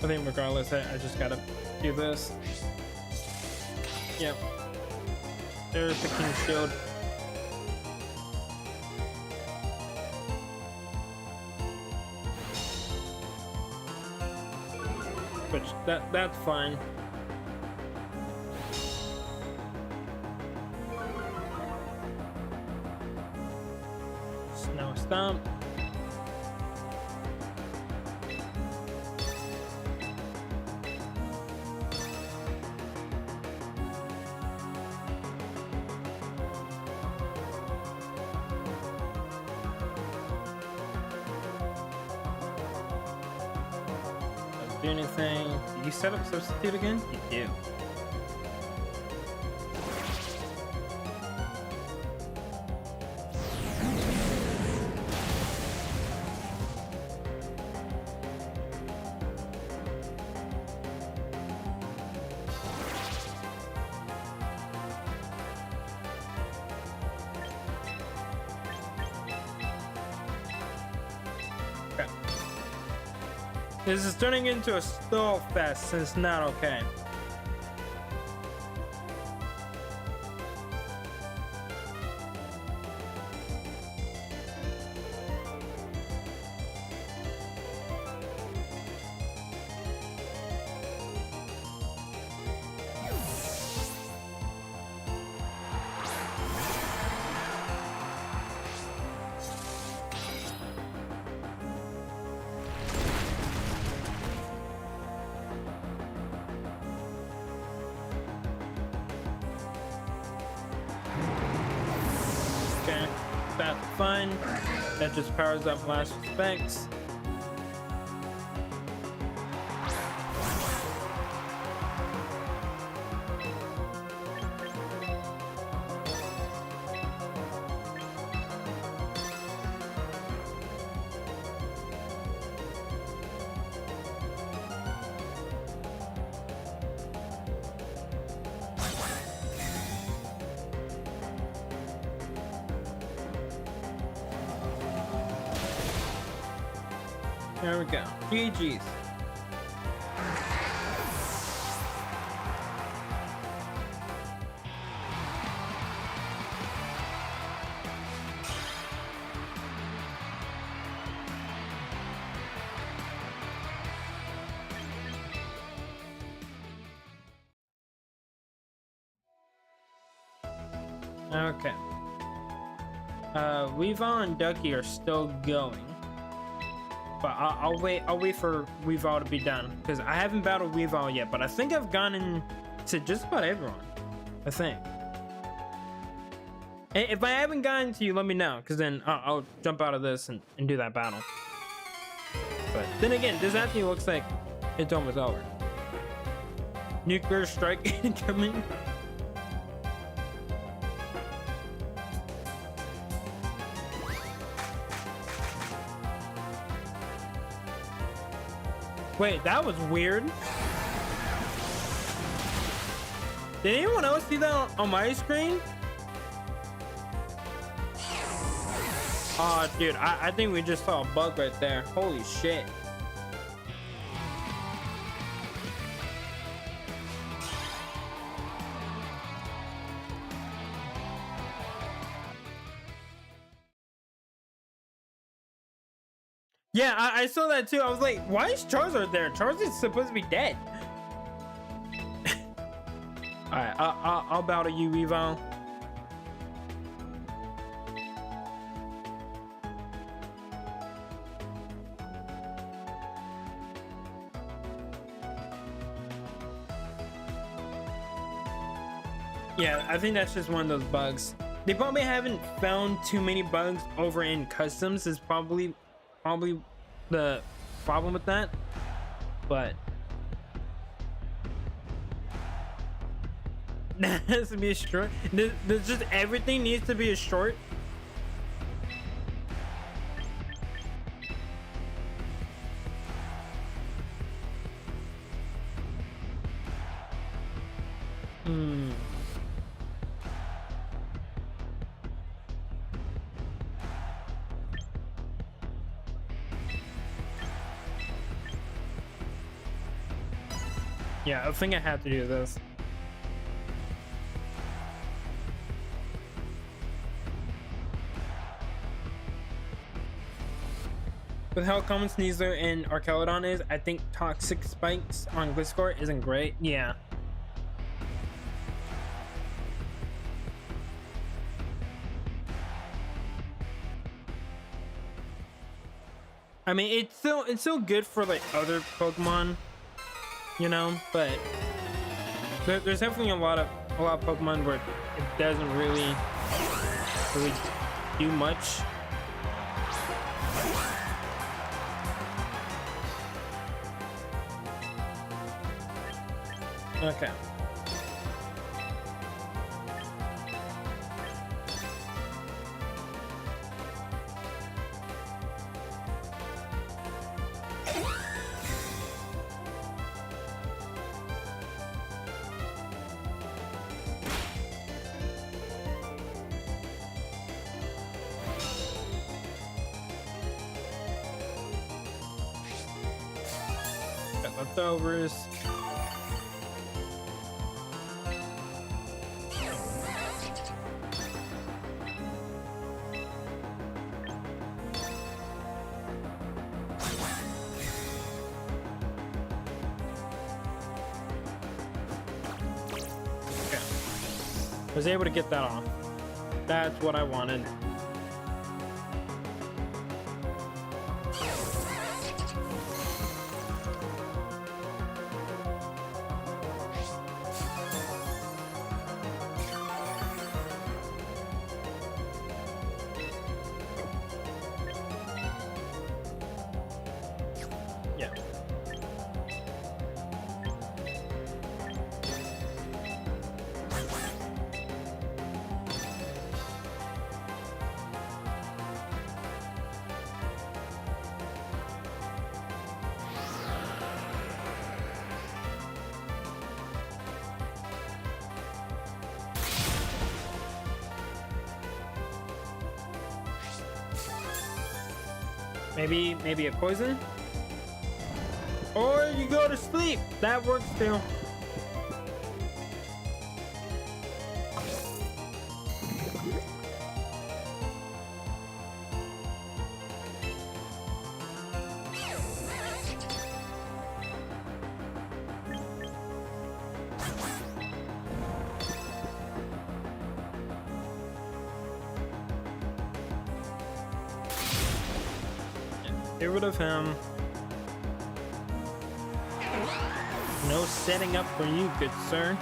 Speaker 1: I think regardless, I just gotta do this. Yep. There's the King's Shield. Which that's fine. Snow Stomp. Do anything. Did you set up substitute again? You do. Okay. This is turning into a stall fest, and it's not okay. Okay, that's fine. That just powers up last respects. There we go. GG's. Okay. Weavile and Ducky are still going. But I'll wait for Weavile to be done. Because I haven't battled Weavile yet, but I think I've gone into just about everyone. I think. And if I haven't gotten to you, let me know. Because then I'll jump out of this and do that battle. But then again, this actually looks like it's almost over. Nuclear strike incoming. Wait, that was weird. Did anyone else see that on my screen? Oh, dude, I think we just saw a bug right there. Holy shit. Yeah, I saw that too. I was like, why is Charizard there? Charizard's supposed to be dead. Alright, I'll bow to you, Weavile. Yeah, I think that's just one of those bugs. They probably haven't found too many bugs over in customs is probably the problem with that, but that has to be a short. There's just everything needs to be a short. Yeah, I think I have to do this. With how common Sneasler and Archelodon is, I think Toxic Spikes on Gliscor isn't great. Yeah. I mean, it's still good for like other Pokemon, you know, but there's definitely a lot of Pokemon where it doesn't really do much. Okay. Got leftovers. Was able to get that off. That's what I wanted. Yeah. Maybe a poison? Or you go to sleep. That works too. Get rid of him. No setting up for you, good sir.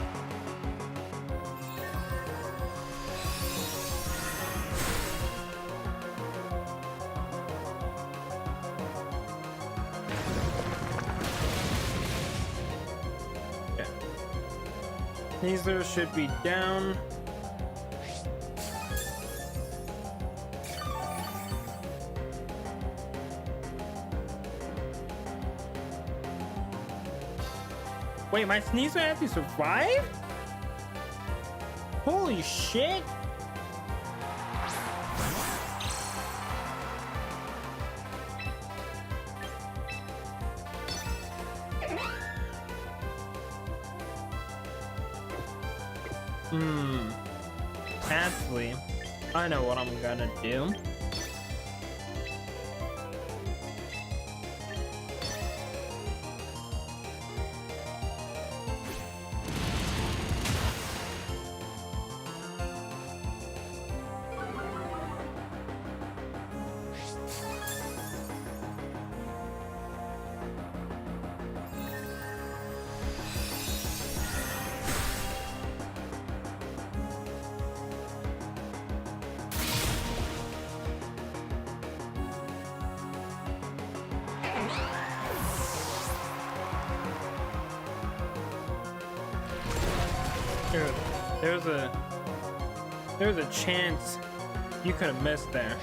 Speaker 1: Okay. Sneasler should be down. Wait, my Sneasler actually survived? Holy shit! Actually, I know what I'm gonna do. Dude, there's a chance you could have missed there,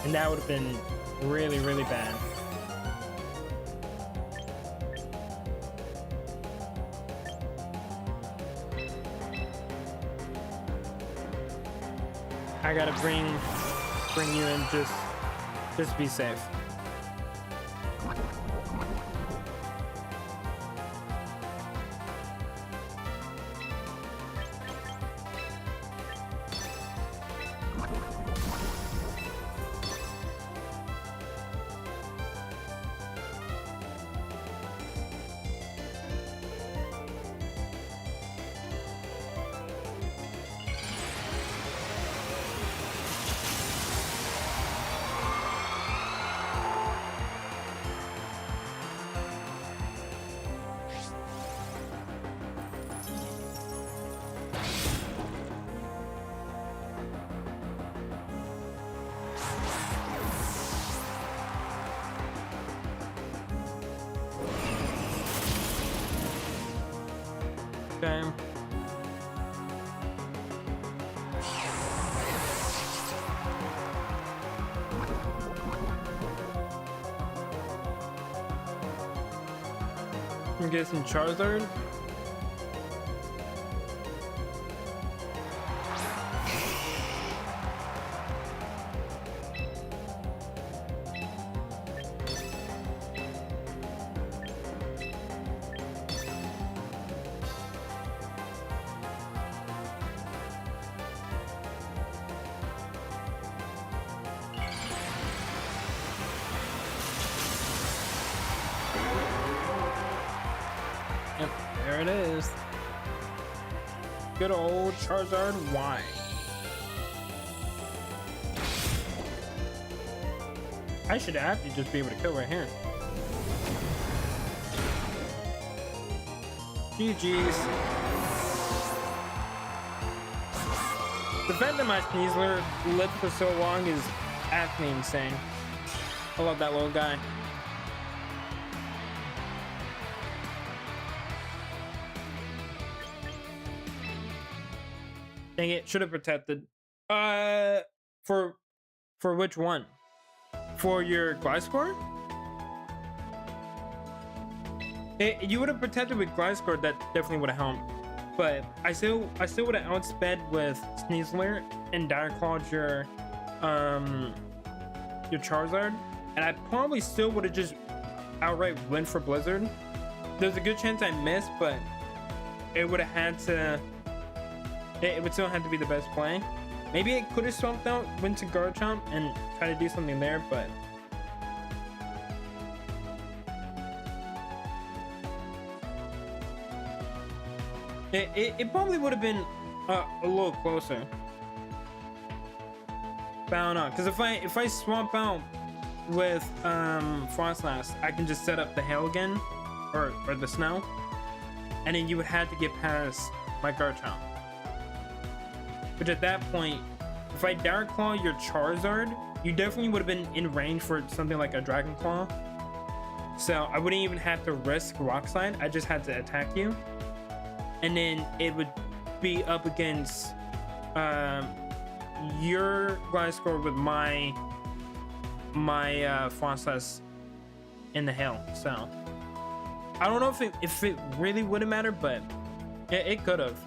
Speaker 1: and that would have been really, really bad. I gotta bring you in just be safe. Okay. I'm guessing Charizard. Yep, there it is. Good old Charizard Y. I should actually just be able to kill right here. GG's. The fact that my Sneasler lived for so long is actually insane. I love that little guy. Dang it, should have protected. For which one? For your Gliscor? You would have protected with Gliscor, that definitely would have helped. But I still would have outsped with Sneasler and Dire Clawed your Charizard, and I probably still would have just outright win for Blizzard. There's a good chance I missed, but it would have had to. It would still have to be the best play. Maybe it could have swapped out, went to Garchomp, and try to do something there, but. It probably would have been a little closer. But I don't know, because if I swap out with Frostlass, I can just set up the hail again, or the snow, and then you would have to get past my Garchomp. Which at that point, if I Direct Claw your Charizard, you definitely would have been in range for something like a Dragon Claw. So I wouldn't even have to risk Rock Slide. I just had to attack you, and then it would be up against your Gliscor with my Frostlass in the hail. So I don't know if it really would have mattered, but it could have.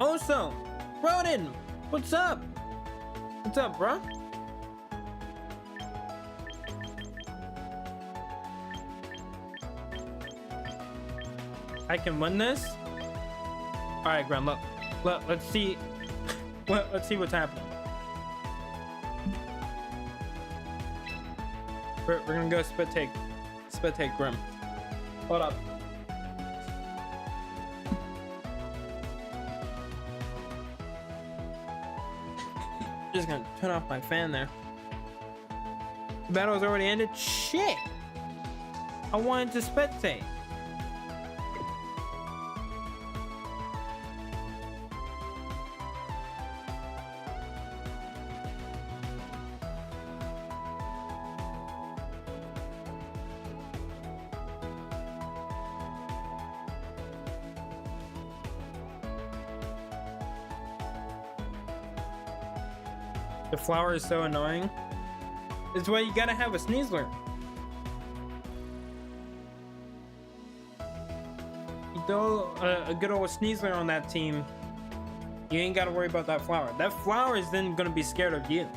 Speaker 1: Also, Roden, what's up? What's up, bro? I can win this. All right, Graham. Look, let's see. Let's see what's happening. We're gonna go spit take Grim. Hold up. Just gonna turn off my fan there. The battle's already ended. Shit! I wanted to spectate. The flower is so annoying. It's why you gotta have a Sneasler. You throw a good old Sneasler on that team, you ain't gotta worry about that flower. That flower is then gonna be scared of you.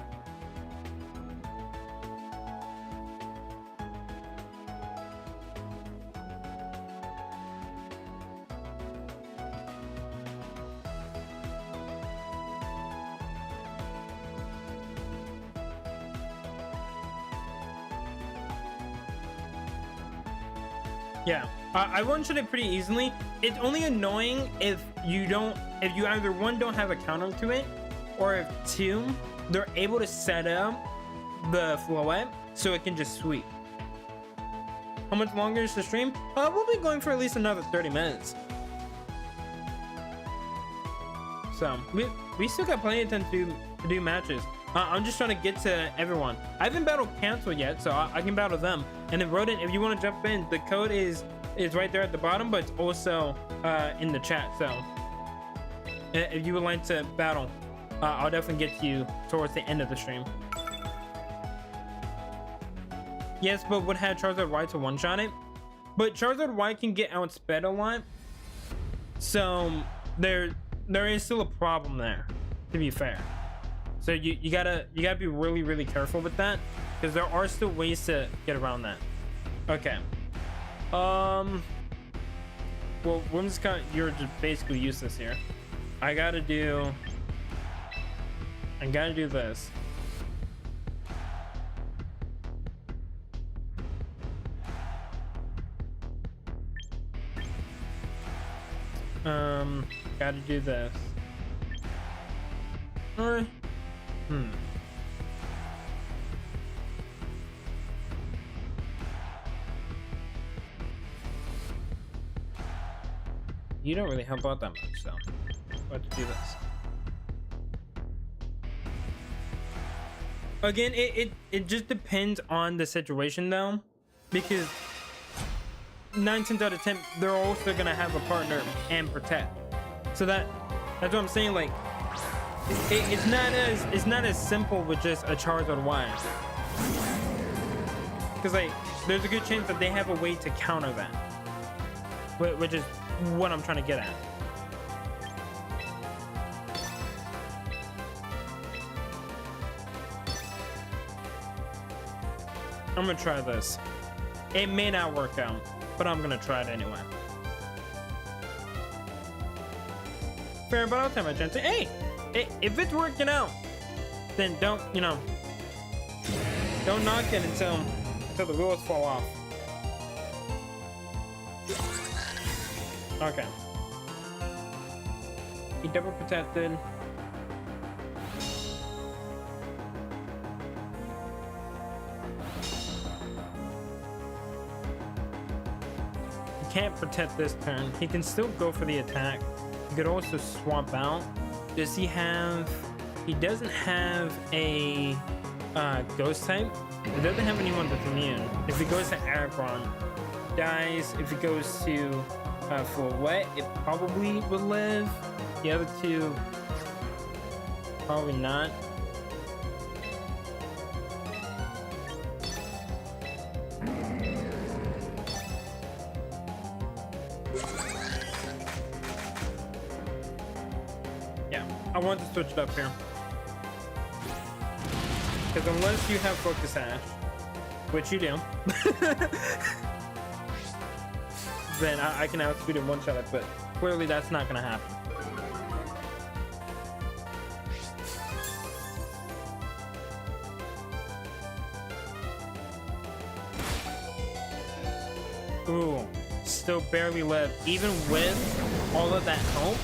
Speaker 1: Yeah, I one-shot it pretty easily. It's only annoying if you either one, don't have a counter to it, or if two, they're able to set up the Floette so it can just sweep. How much longer is the stream? We'll be going for at least another 30 minutes. So we still got plenty of time to do matches. I'm just trying to get to everyone. I haven't battled Cancel yet, so I can battle them. And then Rodent, if you want to jump in, the code is right there at the bottom, but it's also in the chat. So if you would like to battle, I'll definitely get to you towards the end of the stream. Yes, but would have Charizard Y to one-shot it. But Charizard Y can get outsped a lot. So there is still a problem there, to be fair. So you gotta be really careful with that, because there are still ways to get around that. Okay. Well, you're just basically useless here. I gotta do this. Gotta do this. You don't really help out that much, so I'll have to do this. Again, it just depends on the situation though, because 9 times out of 10 they're also gonna have a partner and protect. So that's what I'm saying. Like it's not as simple with just a Charizard Y, because like there's a good chance that they have a way to counter that, which is what I'm trying to get at. I'm gonna try this. It may not work out, but I'm gonna try it anyway. Fair, but I'll take my chance. Hey, if it's working out, then don't, you know, don't knock it until the wheels fall off. Okay. He double protected. He can't protect this turn. He can still go for the attack. He could also swap out. Does he have... He doesn't have a ghost type. He doesn't have anyone that's immune. If he goes to Aragorn, dies. If he goes to for wet, it probably would live. The other two, probably not. Yeah, I want to switch it up here. Because unless you have Focus Ash, which you do, then I can outspeed and one-shot it, but clearly that's not going to happen. Ooh, still barely live. Even with all of that help,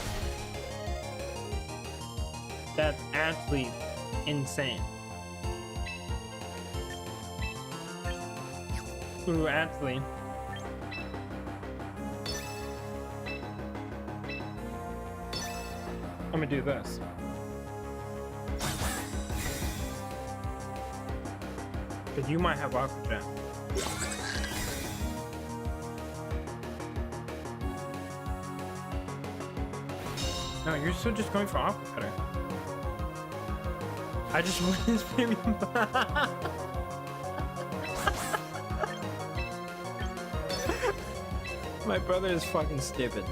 Speaker 1: that's actually insane. Ooh, actually. I'm gonna do this. Because you might have Aqua Jet. No, you're still just going for Aqua Cutter. I just won his premium. My brother is fucking stupid.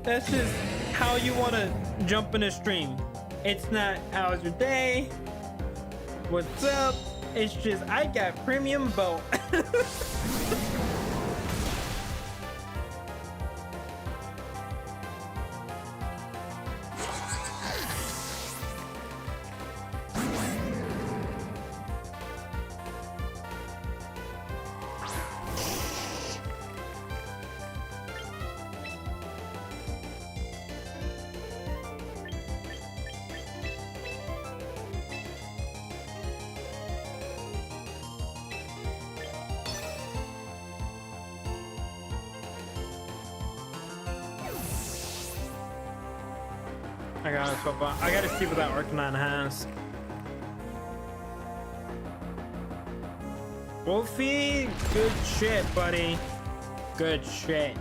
Speaker 1: That's just how you want to jump in a stream. It's not how's your day, what's up. It's just I got premium boat. I gotta swap out. I gotta see what that Arcanine has. Wolfie, good shit, buddy. Good shit.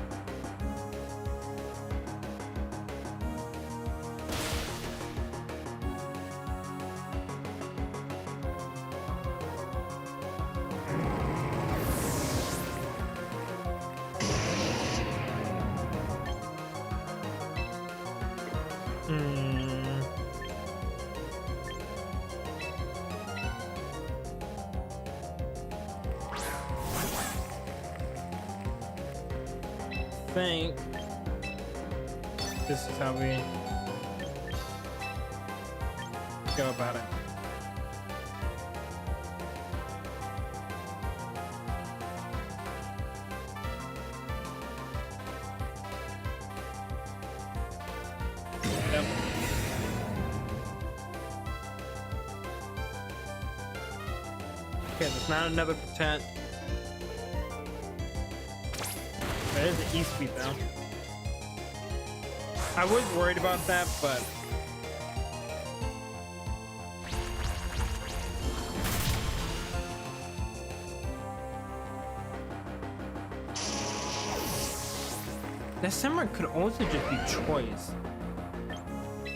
Speaker 1: Think this is how we go about it. Yep. Okay, there's not another pretend. There is an E-Sweep though. I was worried about that, but that Samurai could also just be choice.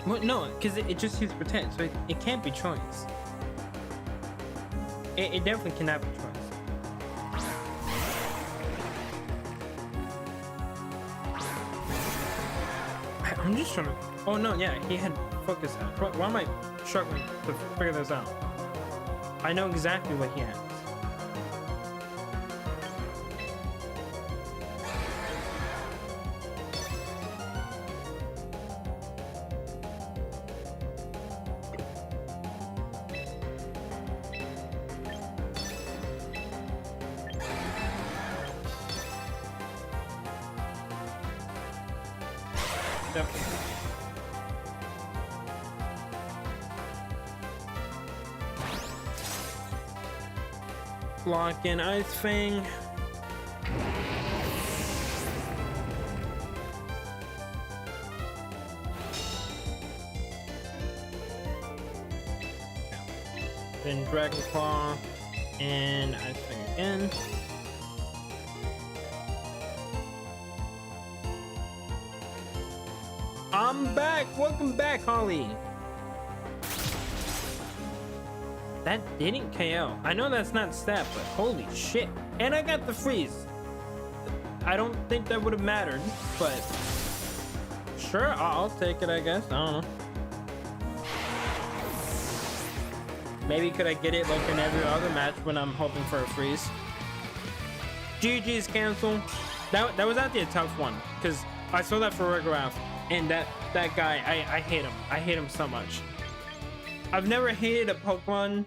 Speaker 1: Well, no, because it just used pretend, so it can't be choice. It definitely cannot be choice. I'm just trying to... Oh no, yeah, he had Focus Ash. Why am I struggling to figure this out? I know exactly what he has. Yep. Lock in Ice Fang. Then Dragon Claw and Ice Fang again. I'm back. Welcome back, Holly. That didn't KO. I know that's not stat, but holy shit. And I got the freeze. I don't think that would have mattered, but sure, I'll take it, I guess. I don't know. Maybe could I get it like in every other match when I'm hoping for a freeze? GG's cancel. That was actually a tough one because I saw that for Rigorath. And that guy, I hate him. I hate him so much. I've never hated a Pokemon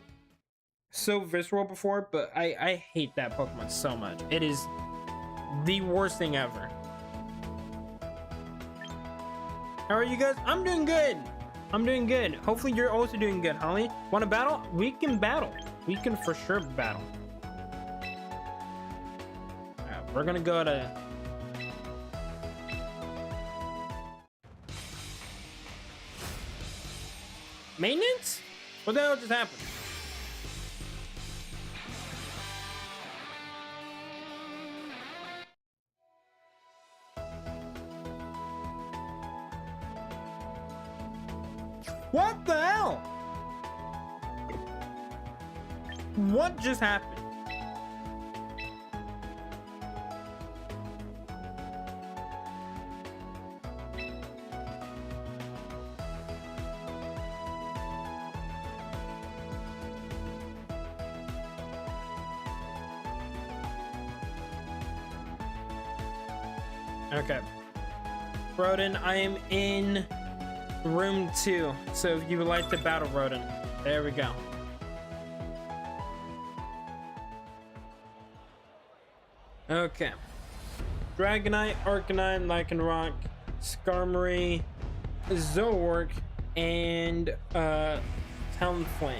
Speaker 1: so visceral before, but I hate that Pokemon so much. It is the worst thing ever. How are you guys? I'm doing good. I'm doing good. Hopefully you're also doing good, Holly. Want to battle? We can battle. We can for sure battle. Alright, we're gonna go to... Maintenance? What the hell just happened? What the hell? What just happened? Okay. Rodin, I am in room 2. So if you would like to battle Rodin, there we go. Okay. Dragonite, Arcanine, Lycanroc, Skarmory, Zoroark, and Talonflame.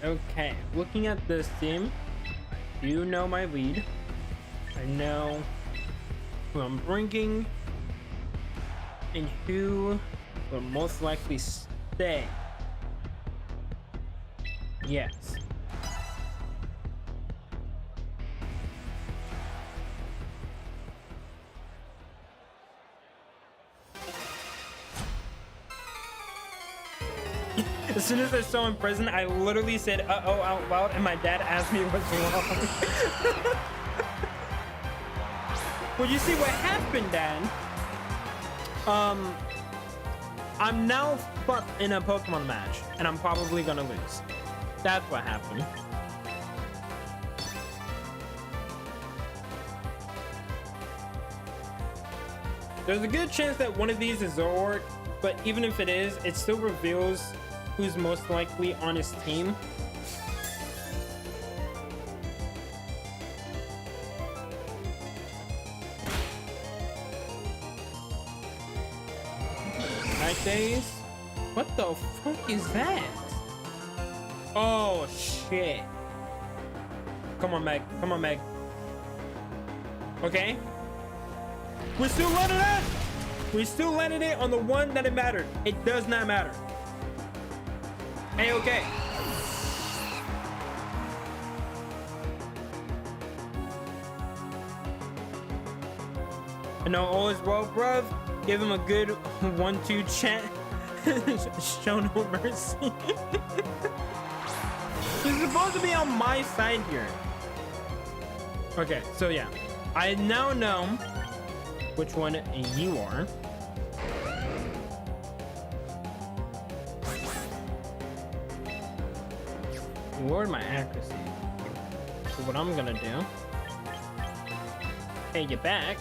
Speaker 1: Okay, looking at this team, I do know my lead. I know who I'm bringing and who will most likely stay. Yes. As soon as I saw him present, I literally said "uh-oh" out loud, and my dad asked me what's wrong. Well, you see what happened, Dad? I'm now fucked in a Pokemon match, and I'm probably gonna lose. That's what happened. There's a good chance that one of these is Zoroark, but even if it is, it still reveals who's most likely on his team. Days? What the fuck is that? Oh shit. Come on, Meg. Come on, Meg. Okay. We're still letting it. We're still letting it on the one that it mattered. It does not matter. Hey, okay. I know all is well, bruv. Give him a good 1-2 chat. Show no mercy. He's supposed to be on my side here. Okay, so yeah. I now know which one you are. lowered my accuracy. So what I'm gonna do, hey, you back.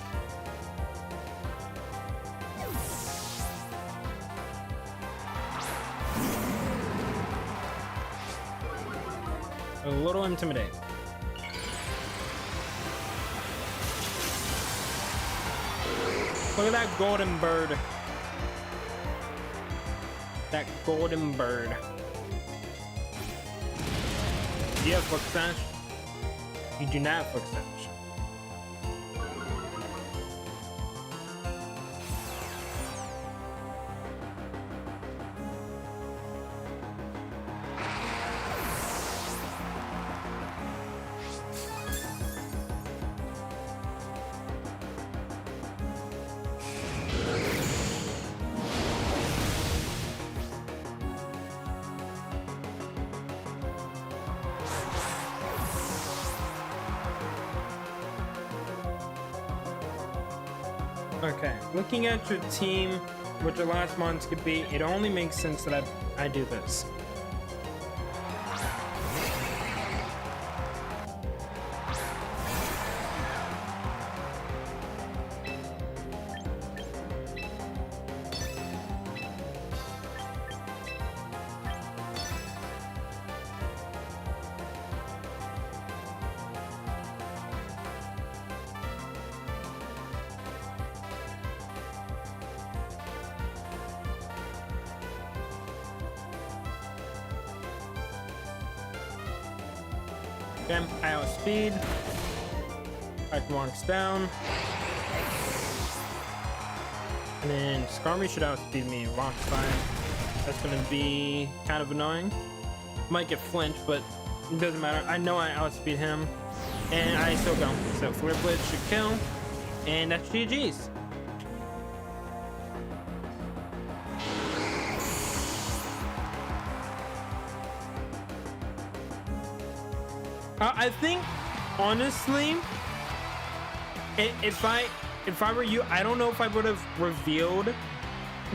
Speaker 1: A little intimidating. Look at that golden bird. That golden bird. Do you have Foot Sash? You do not have Foot Sash. Okay, looking at your team, what your last mons could be, it only makes sense that I do this. Okay, I outspeed. Back walks down. And then Skarmy should outspeed me. Rock slide. That's gonna be kind of annoying. Might get flinched, but it doesn't matter. I know I outspeed him. And I still go. So Flare Blitz should kill. And that's GG's. I think, honestly, if I were you, I don't know if I would have revealed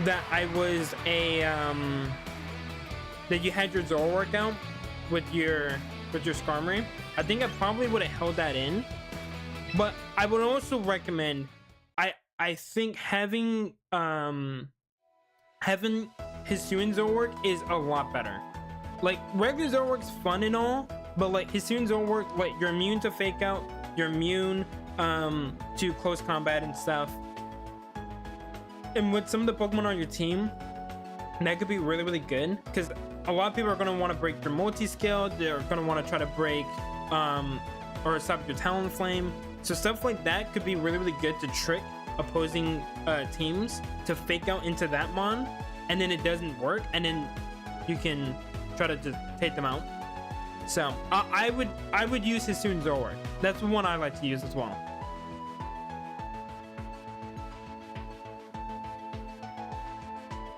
Speaker 1: that I was a that you had your Zoro workout with your Skarmory. I think I probably would have held that in. But I would also recommend, I think having Hisuian Zoro work is a lot better. Like, regular Zoro work's fun and all, but like Hisuian Zoro work, like, you're immune to fake out, you're immune to close combat and stuff. And with some of the Pokemon on your team, that could be really, really good, because a lot of people are going to want to break your multi-skill, they're going to want to try to break or stop your Talonflame. So stuff like that could be really, really good to trick opposing teams to fake out into that mon, and then it doesn't work, and then you can try to just take them out. So I would use Hisuian Zoro work. That's the one I like to use as well.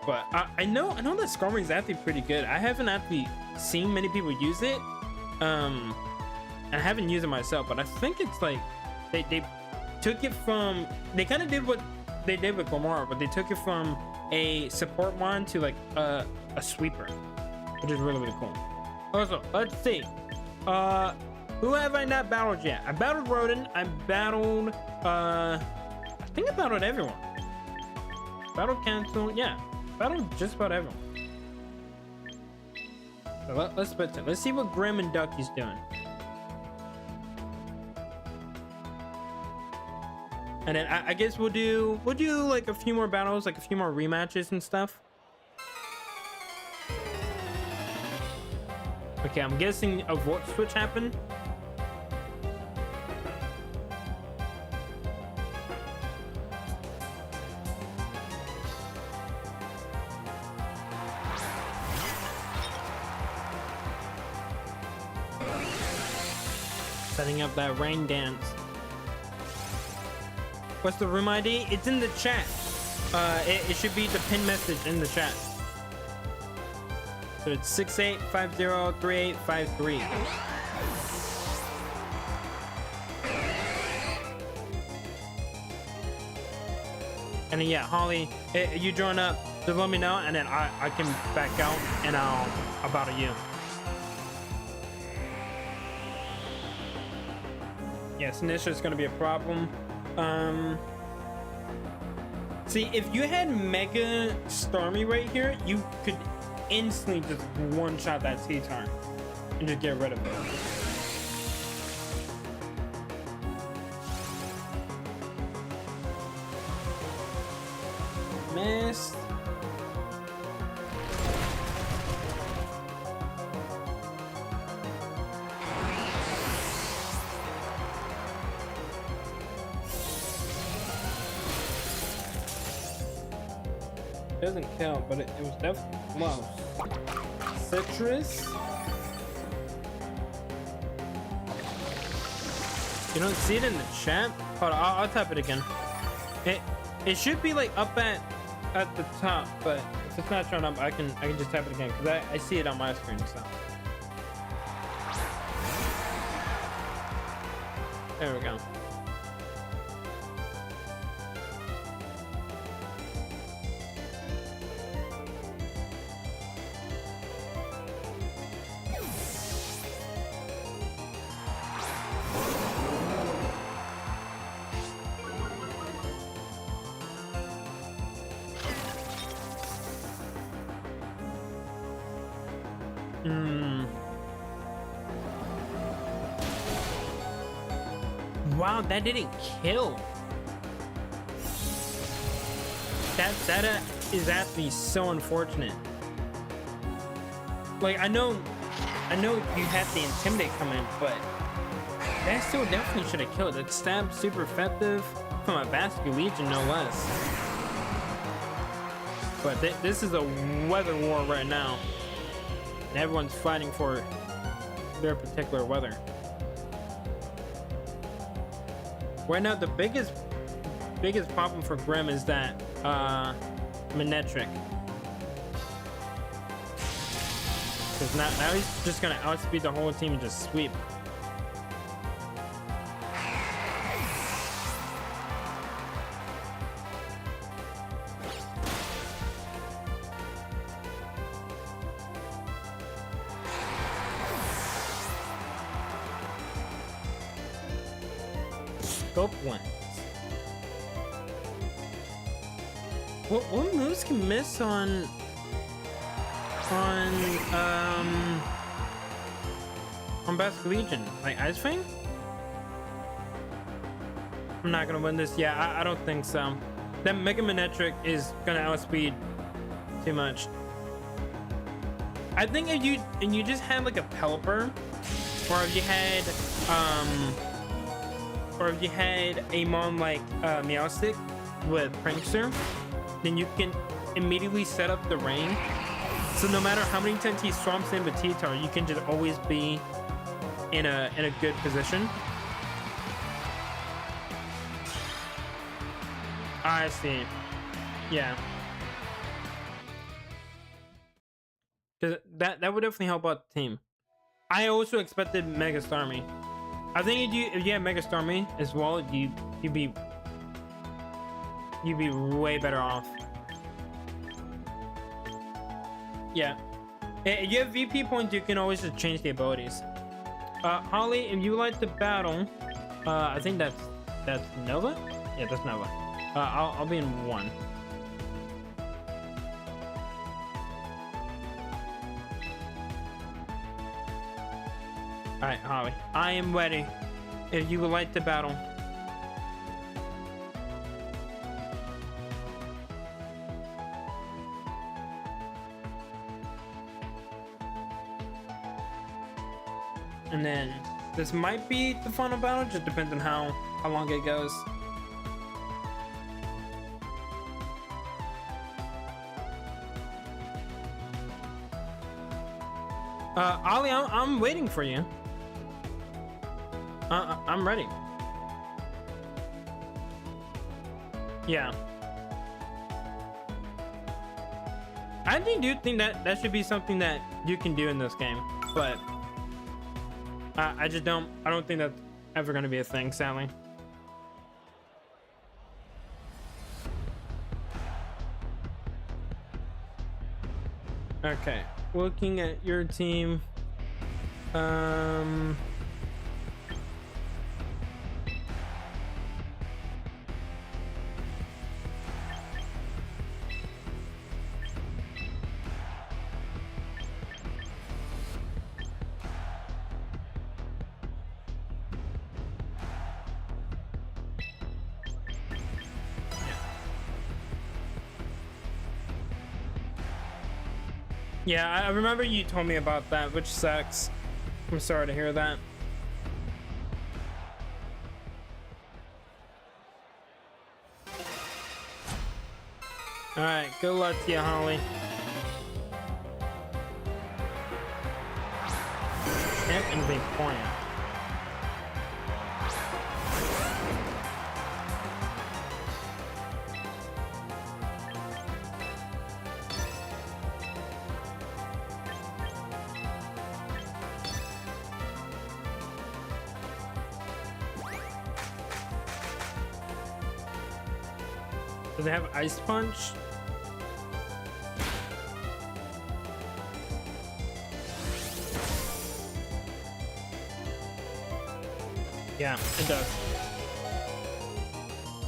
Speaker 1: But I know that Skarmory is actually pretty good. I haven't actually seen many people use it. And I haven't used it myself, but I think it's like they took it from, they kind of did what they did with Gomora, but they took it from a support one to like a sweeper, which is really, really cool. Also, let's see. Who have I not battled yet? I battled Rodent. I battled I think I battled everyone. Battle cancel, yeah. Battled just about everyone. So let's see what Grim and Ducky's doing. And then I guess we'll do like a few more battles, like a few more rematches and stuff. Okay, I'm guessing a Volt Switch happened. Setting up that rain dance. What's the room ID? It's in the chat. It should be the pin message in the chat. So it's 68503853. And then, yeah, Holly, you join up, just let me know, and then I can back out and I'll battle you. Yes, Nisha is going to be a problem. See, if you had Mega Starmie right here, you could instantly just one-shot that T-Tar and just get rid of it. Missed. Doesn't count, but it was definitely close. Citrus. You don't see it in the chat? Hold on, I'll type it again. It should be like up at the top, but if it's not showing up, I can just type it again because I see it on my screen. So there we go. Wow, that didn't kill. That is actually so unfortunate. Like I know you had the intimidate come in, but that still definitely should have killed. That stab super effective from a Basket Legion, no less. But this is a weather war right now, and everyone's fighting for their particular weather. Right now, the biggest problem for Grim is that Manectric. Because now he's just gonna outspeed the whole team and just sweep. Scope lens. What moves can miss on Basket Legion? Like Ice Fang? I'm not gonna win this. Yeah, I don't think so. That Mega Manectric is gonna outspeed too much. I think if you just had like a Pelipper, or if you had a mon like Meowstic with Prankster, then you can immediately set up the range. So no matter how many times he swamps in with T-Tar, you can just always be in a good position. I see. Yeah. Cause that would definitely help out the team. I also expected Mega Starmie. I think if you had Mega Starmie as well, you'd be way better off. Yeah. If you have VP points, you can always just change the abilities. Holly, if you like to battle, I think that's Nova. Yeah, that's Nova. I'll be in 1. All right, Holly, I am ready. If you would like to battle. And then this might be the final battle, just depends on how long it goes. Ollie, I'm waiting for you. I'm ready. Yeah. I actually do think that should be something that you can do in this game, but I don't think that's ever going to be a thing, sadly. Okay, looking at your team, Yeah, I remember you told me about that, which sucks. I'm sorry to hear that. All right, good luck to you, Holly. Camp and big point. Do they have ice punch? Yeah, it does.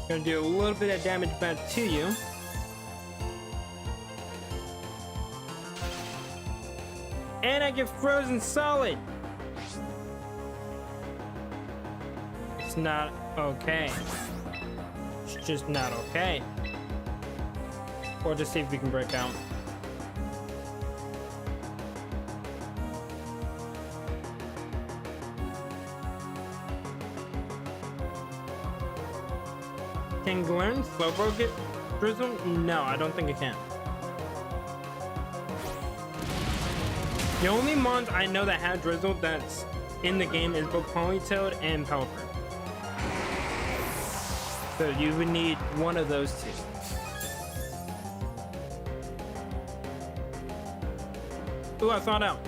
Speaker 1: Gonna do a little bit of damage back to you. And I get frozen solid. It's not okay. It's just not okay. Or just see if we can break out. Can Glenn Slowbro get Drizzle? No, I don't think it can. The only mons I know that have Drizzle that's in the game is both Ponytailed and Pelipper. So you would need one of those two. Ooh, I thought out.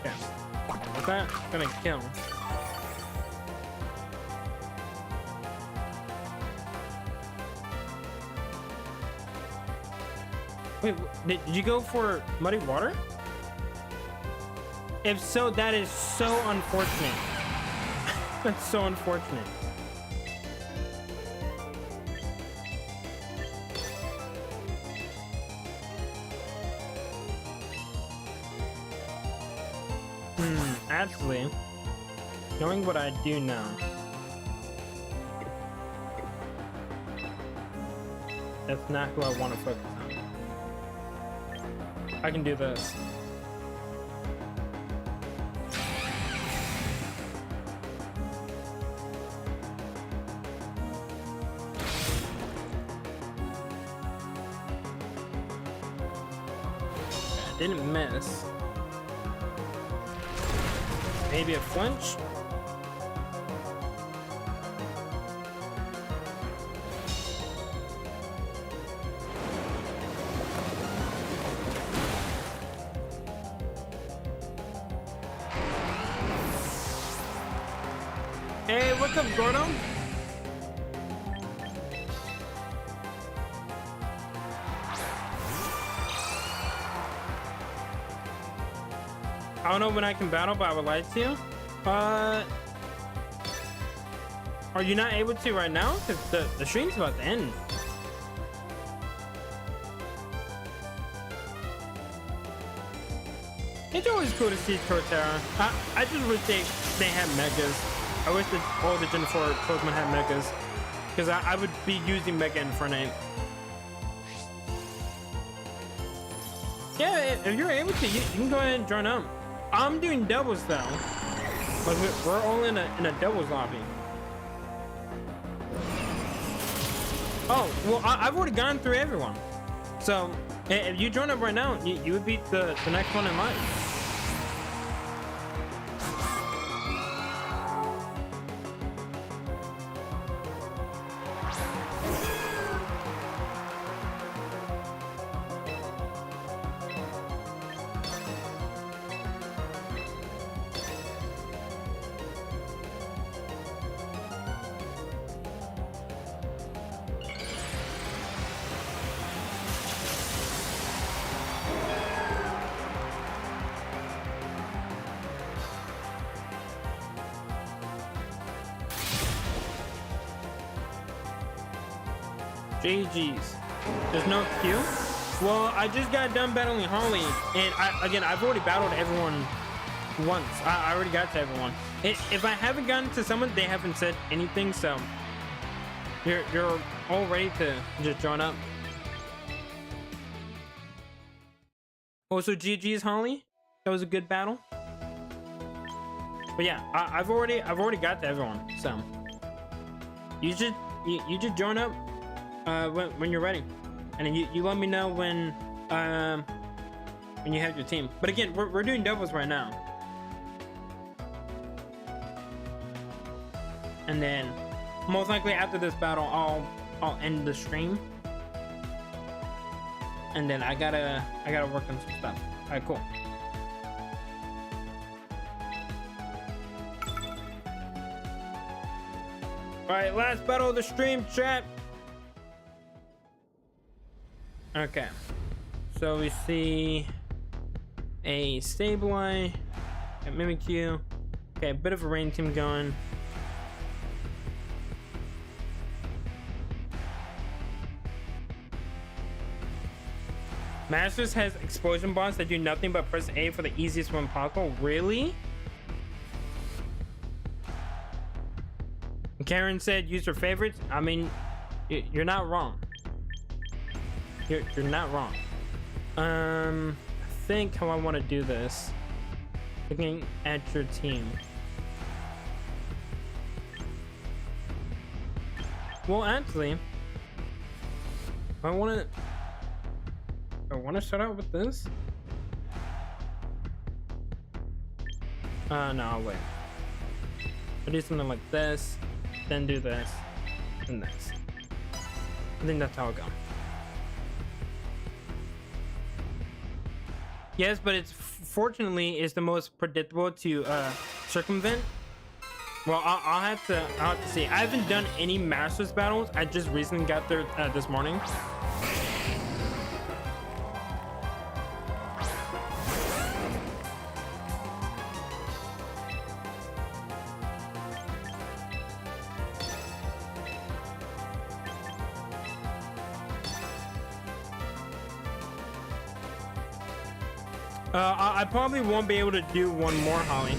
Speaker 1: Yeah. What's that? Gonna kill. Wait, did you go for muddy water? If so, that is so unfortunate. That's so unfortunate. Actually, knowing what I do now, that's not who I want to focus on. I can do this. I didn't miss. Maybe a flinch? Hey, what's up, Gordo? I don't know when I can battle, but I would like to. Are you not able to right now? Because the stream's about to end. It's always cool to see Torterra. I just wish they had megas. I wish that all the Gen 4 Pokemon had megas. Because I would be using Mega Infernape. Yeah, if you're able to, you can go ahead and join up. I'm doing doubles though. Like we're all in a doubles lobby. Oh, well, I've already gone through everyone. So if you join up right now, you would beat the next one in line. GG's. There's no Q? Well, I just got done battling Holly, and I've already battled everyone once. I already got to everyone. If I haven't gotten to someone, they haven't said anything, so you're all ready to just join up. Also, GG's Holly. That was a good battle. But yeah, I've already got to everyone. So you just join up when you're ready, and then you let me know when you have your team. But again, we're doing doubles right now, and then most likely after this battle, I'll end the stream, and then I gotta work on some stuff. All right, cool. All right, last battle of the stream, chat. Okay, so we see a Sableye, a Mimikyu. Okay, a bit of a rain team going. Masters has explosion bombs that do nothing but press A for the easiest one possible. Really? Karen said use your favorites. I mean, you're not wrong. You're not wrong. I think how I want to do this. Looking at your team. Well, actually, I want to start out with this. No, I'll wait. I'll do something like this, then do this, and this. I think that's how it'll go. Yes, but it's fortunately is the most predictable to circumvent. Well, I'll have to see. I haven't done any Masters battles. I just recently got there this morning. I probably won't be able to do one more, Holly,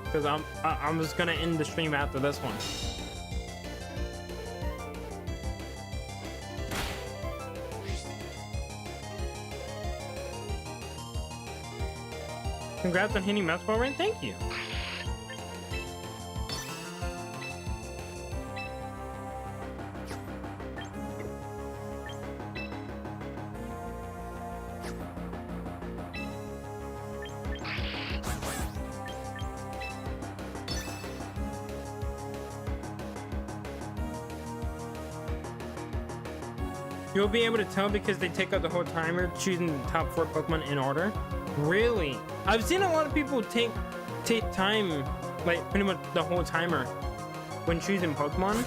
Speaker 1: because I'm just gonna end the stream after this one. Congrats on hitting Messball Rain. Thank you. You'll be able to tell because they take out the whole timer, choosing the top 4 Pokemon in order. Really? I've seen a lot of people take time, like pretty much the whole timer when choosing Pokemon.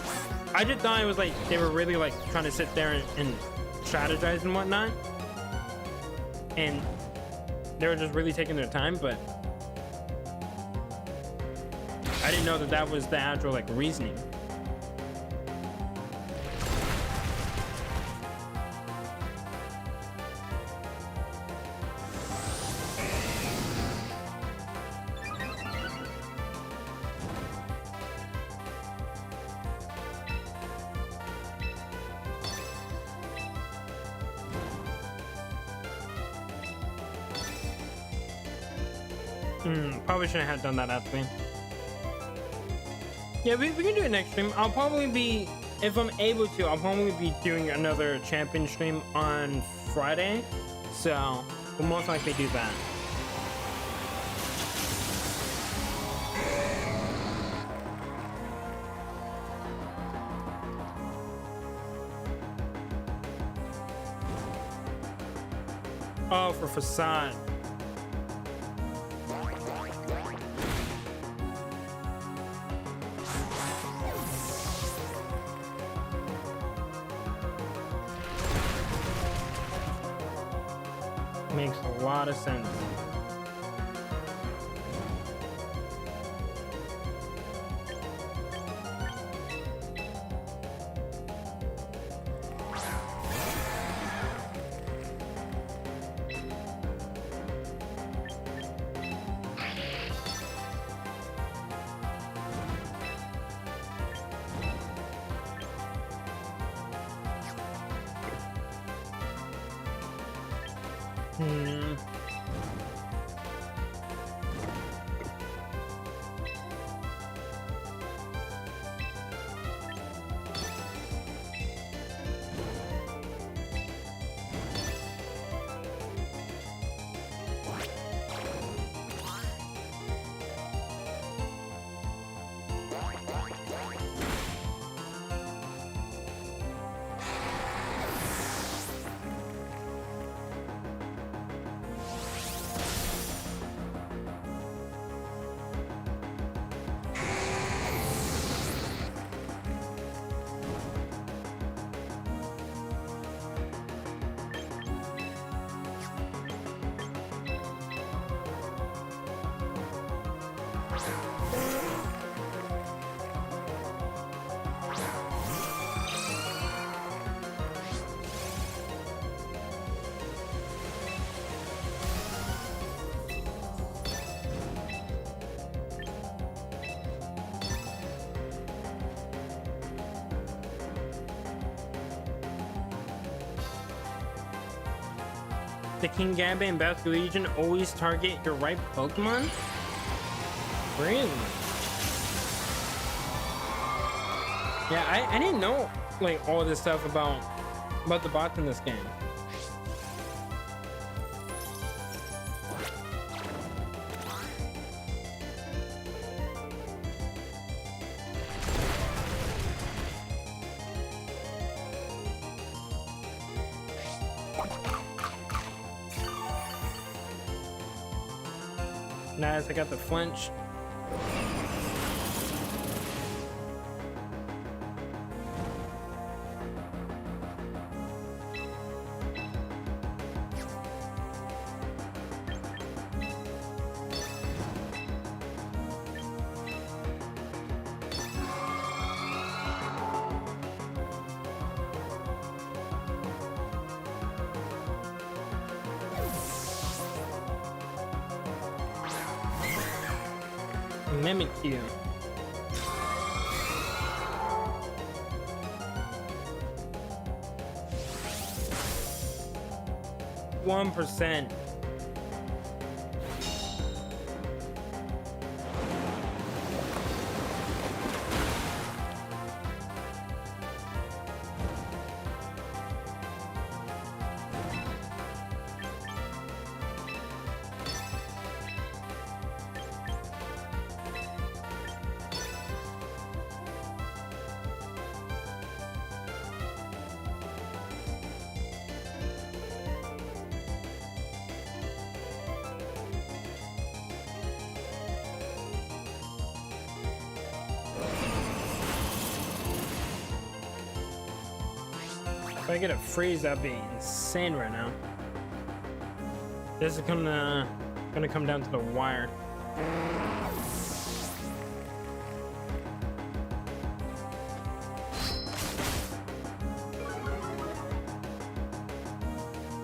Speaker 1: I just thought it was like they were really like trying to sit there and strategize and whatnot, and they were just really taking their time. But I didn't know that was the actual like reasoning. Probably shouldn't have done that actually. Yeah, we can do it next stream. I'll probably be, if I'm able to, I'll probably be doing another champion stream on Friday. So we'll most likely do that. Oh, for Facade. Makes a lot of sense. Hmm. The King Gambit and Battle Legion always target your right Pokemon? Really? Yeah, I didn't know like all this stuff about the bots in this game. Nice, I got the flinch. Mimic you. %. If I get a freeze, that'd be insane right now. This is gonna come down to the wire.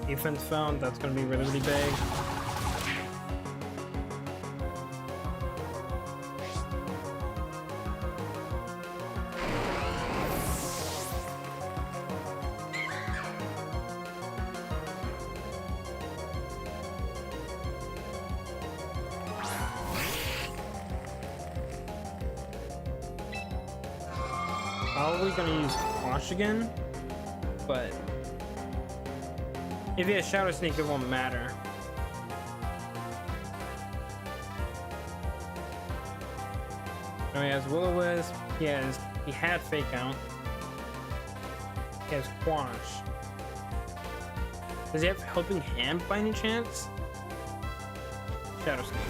Speaker 1: Defense found, that's gonna be really, really big. Probably gonna use Wash again, but if he has Shadow Sneak, it won't matter. No, he has Will-O-Wisp. He had Fake Out. He has Quash. Does he have Helping Hand by any chance? Shadow Sneak.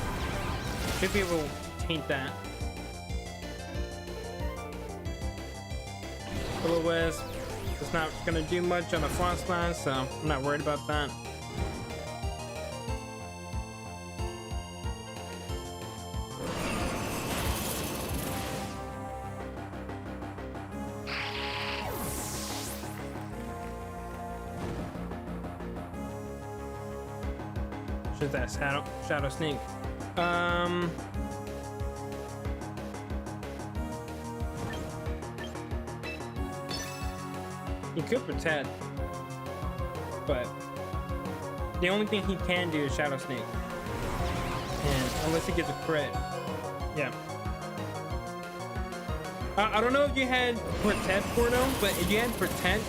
Speaker 1: Should be able to taint that. Will-O-Wisp. It's not gonna do much on a Frost Blast, so I'm not worried about that. Should that Shadow Sneak? He could protect, but the only thing he can do is Shadow Sneak. And unless he gets a crit. Yeah. I don't know if you had Protect Porto, but if you had Protect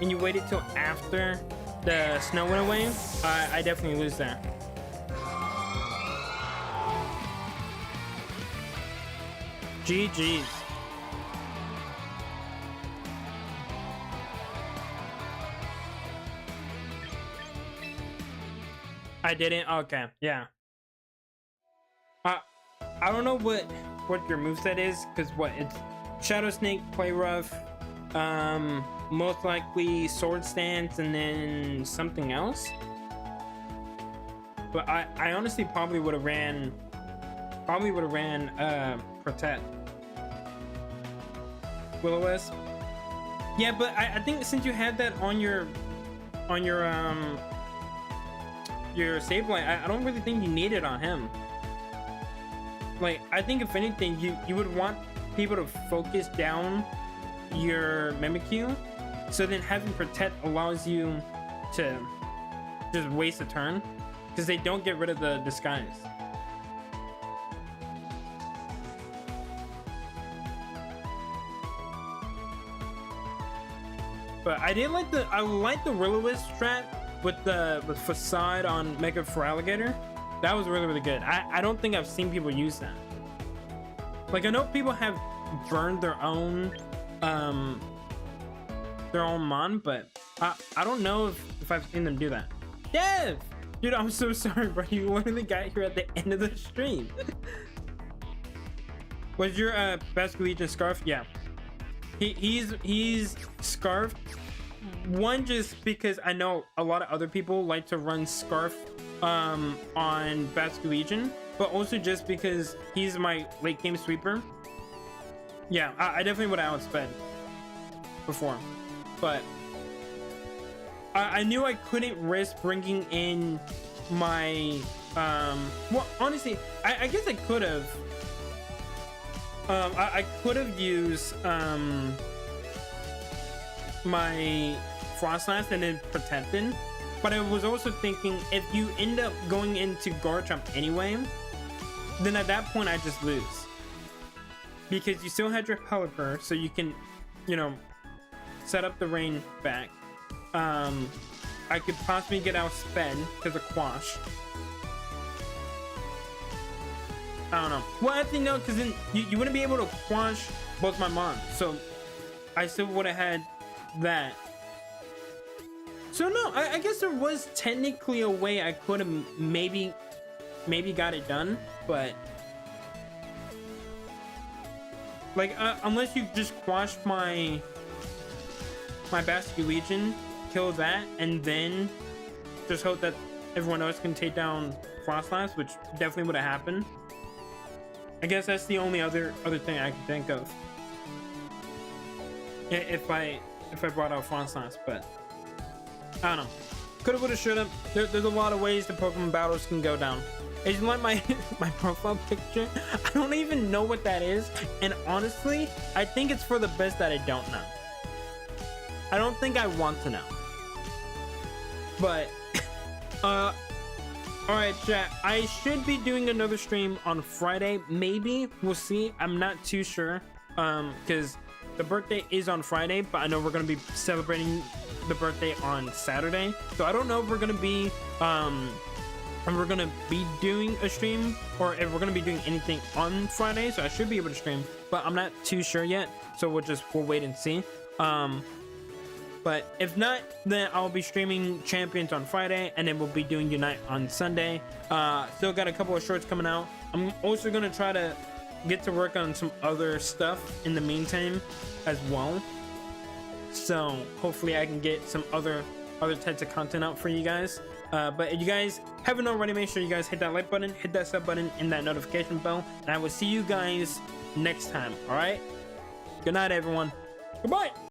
Speaker 1: and you waited till after the snow went away, I definitely lose that. GG's. I didn't. Okay, yeah. I don't know what your moveset is, because what it's Shadow Snake, Play Rough, most likely Sword Stance, and then something else. But I honestly probably would have ran Protect. Will-O-Wisp. Yeah, but I think since you had that on your Sableye, I don't really think you need it on him. Like, I think if anything, you would want people to focus down your Mimikyu, so then having Protect allows you to just waste a turn, because they don't get rid of the disguise. But I like the Will-O-Wisp strat with Facade on Mega Feraligatr. That was really good. I don't think I've seen people use that. Like, I know people have burned their own mon, but I don't know if I've seen them do that. Dev! Dude, I'm so sorry, bro. You literally got here at the end of the stream. Was your Basque Legion Scarf? Yeah. He's Scarf. One, just because I know a lot of other people like to run Scarf on Basque Legion, but also just because he's my late game sweeper. Yeah, I definitely would have outsped before, but I knew I couldn't risk bringing in my well, honestly, I guess I could have I could have used my Frost Lance and then Protected, but I was also thinking, if you end up going into Garchomp anyway, then at that point I just lose, because you still had your Pelipper, so you can, you know, set up the rain back. I could possibly get outsped because of Quash. I don't know. Well, I think no, because then you wouldn't be able to Quash both my mons, so I still would have had that. So no, I guess there was technically a way I could have maybe got it done, but like unless you just Quash my Basque Legion, kill that, and then just hope that everyone else can take down Frost Lance, which definitely would have happened. I guess that's the only other thing I can think of. If I brought out Frost Lance, but I don't know. Coulda, woulda, shoulda. There's a lot of ways the Pokemon battles can go down. As you like my my profile picture, I don't even know what that is, and honestly, I think it's for the best that I don't know. I don't think I want to know. But all right, chat, I should be doing another stream on Friday, maybe. We'll see. I'm not too sure, because the birthday is on Friday, but I know we're gonna be celebrating the birthday on Saturday, so I don't know if we're gonna be doing a stream, or if we're gonna be doing anything on Friday. So I should be able to stream, but I'm not too sure yet, so we'll wait and see. But if not, then I'll be streaming Champions on Friday, and then we'll be doing Unite on Sunday. Still got a couple of shorts coming out. I'm also gonna try to get to work on some other stuff in the meantime as well, so hopefully I can get some other types of content out for you guys. But if you guys haven't already, make sure you guys hit that like button, hit that sub button, and that notification bell, and I will see you guys next time. All right, good night everyone. Goodbye.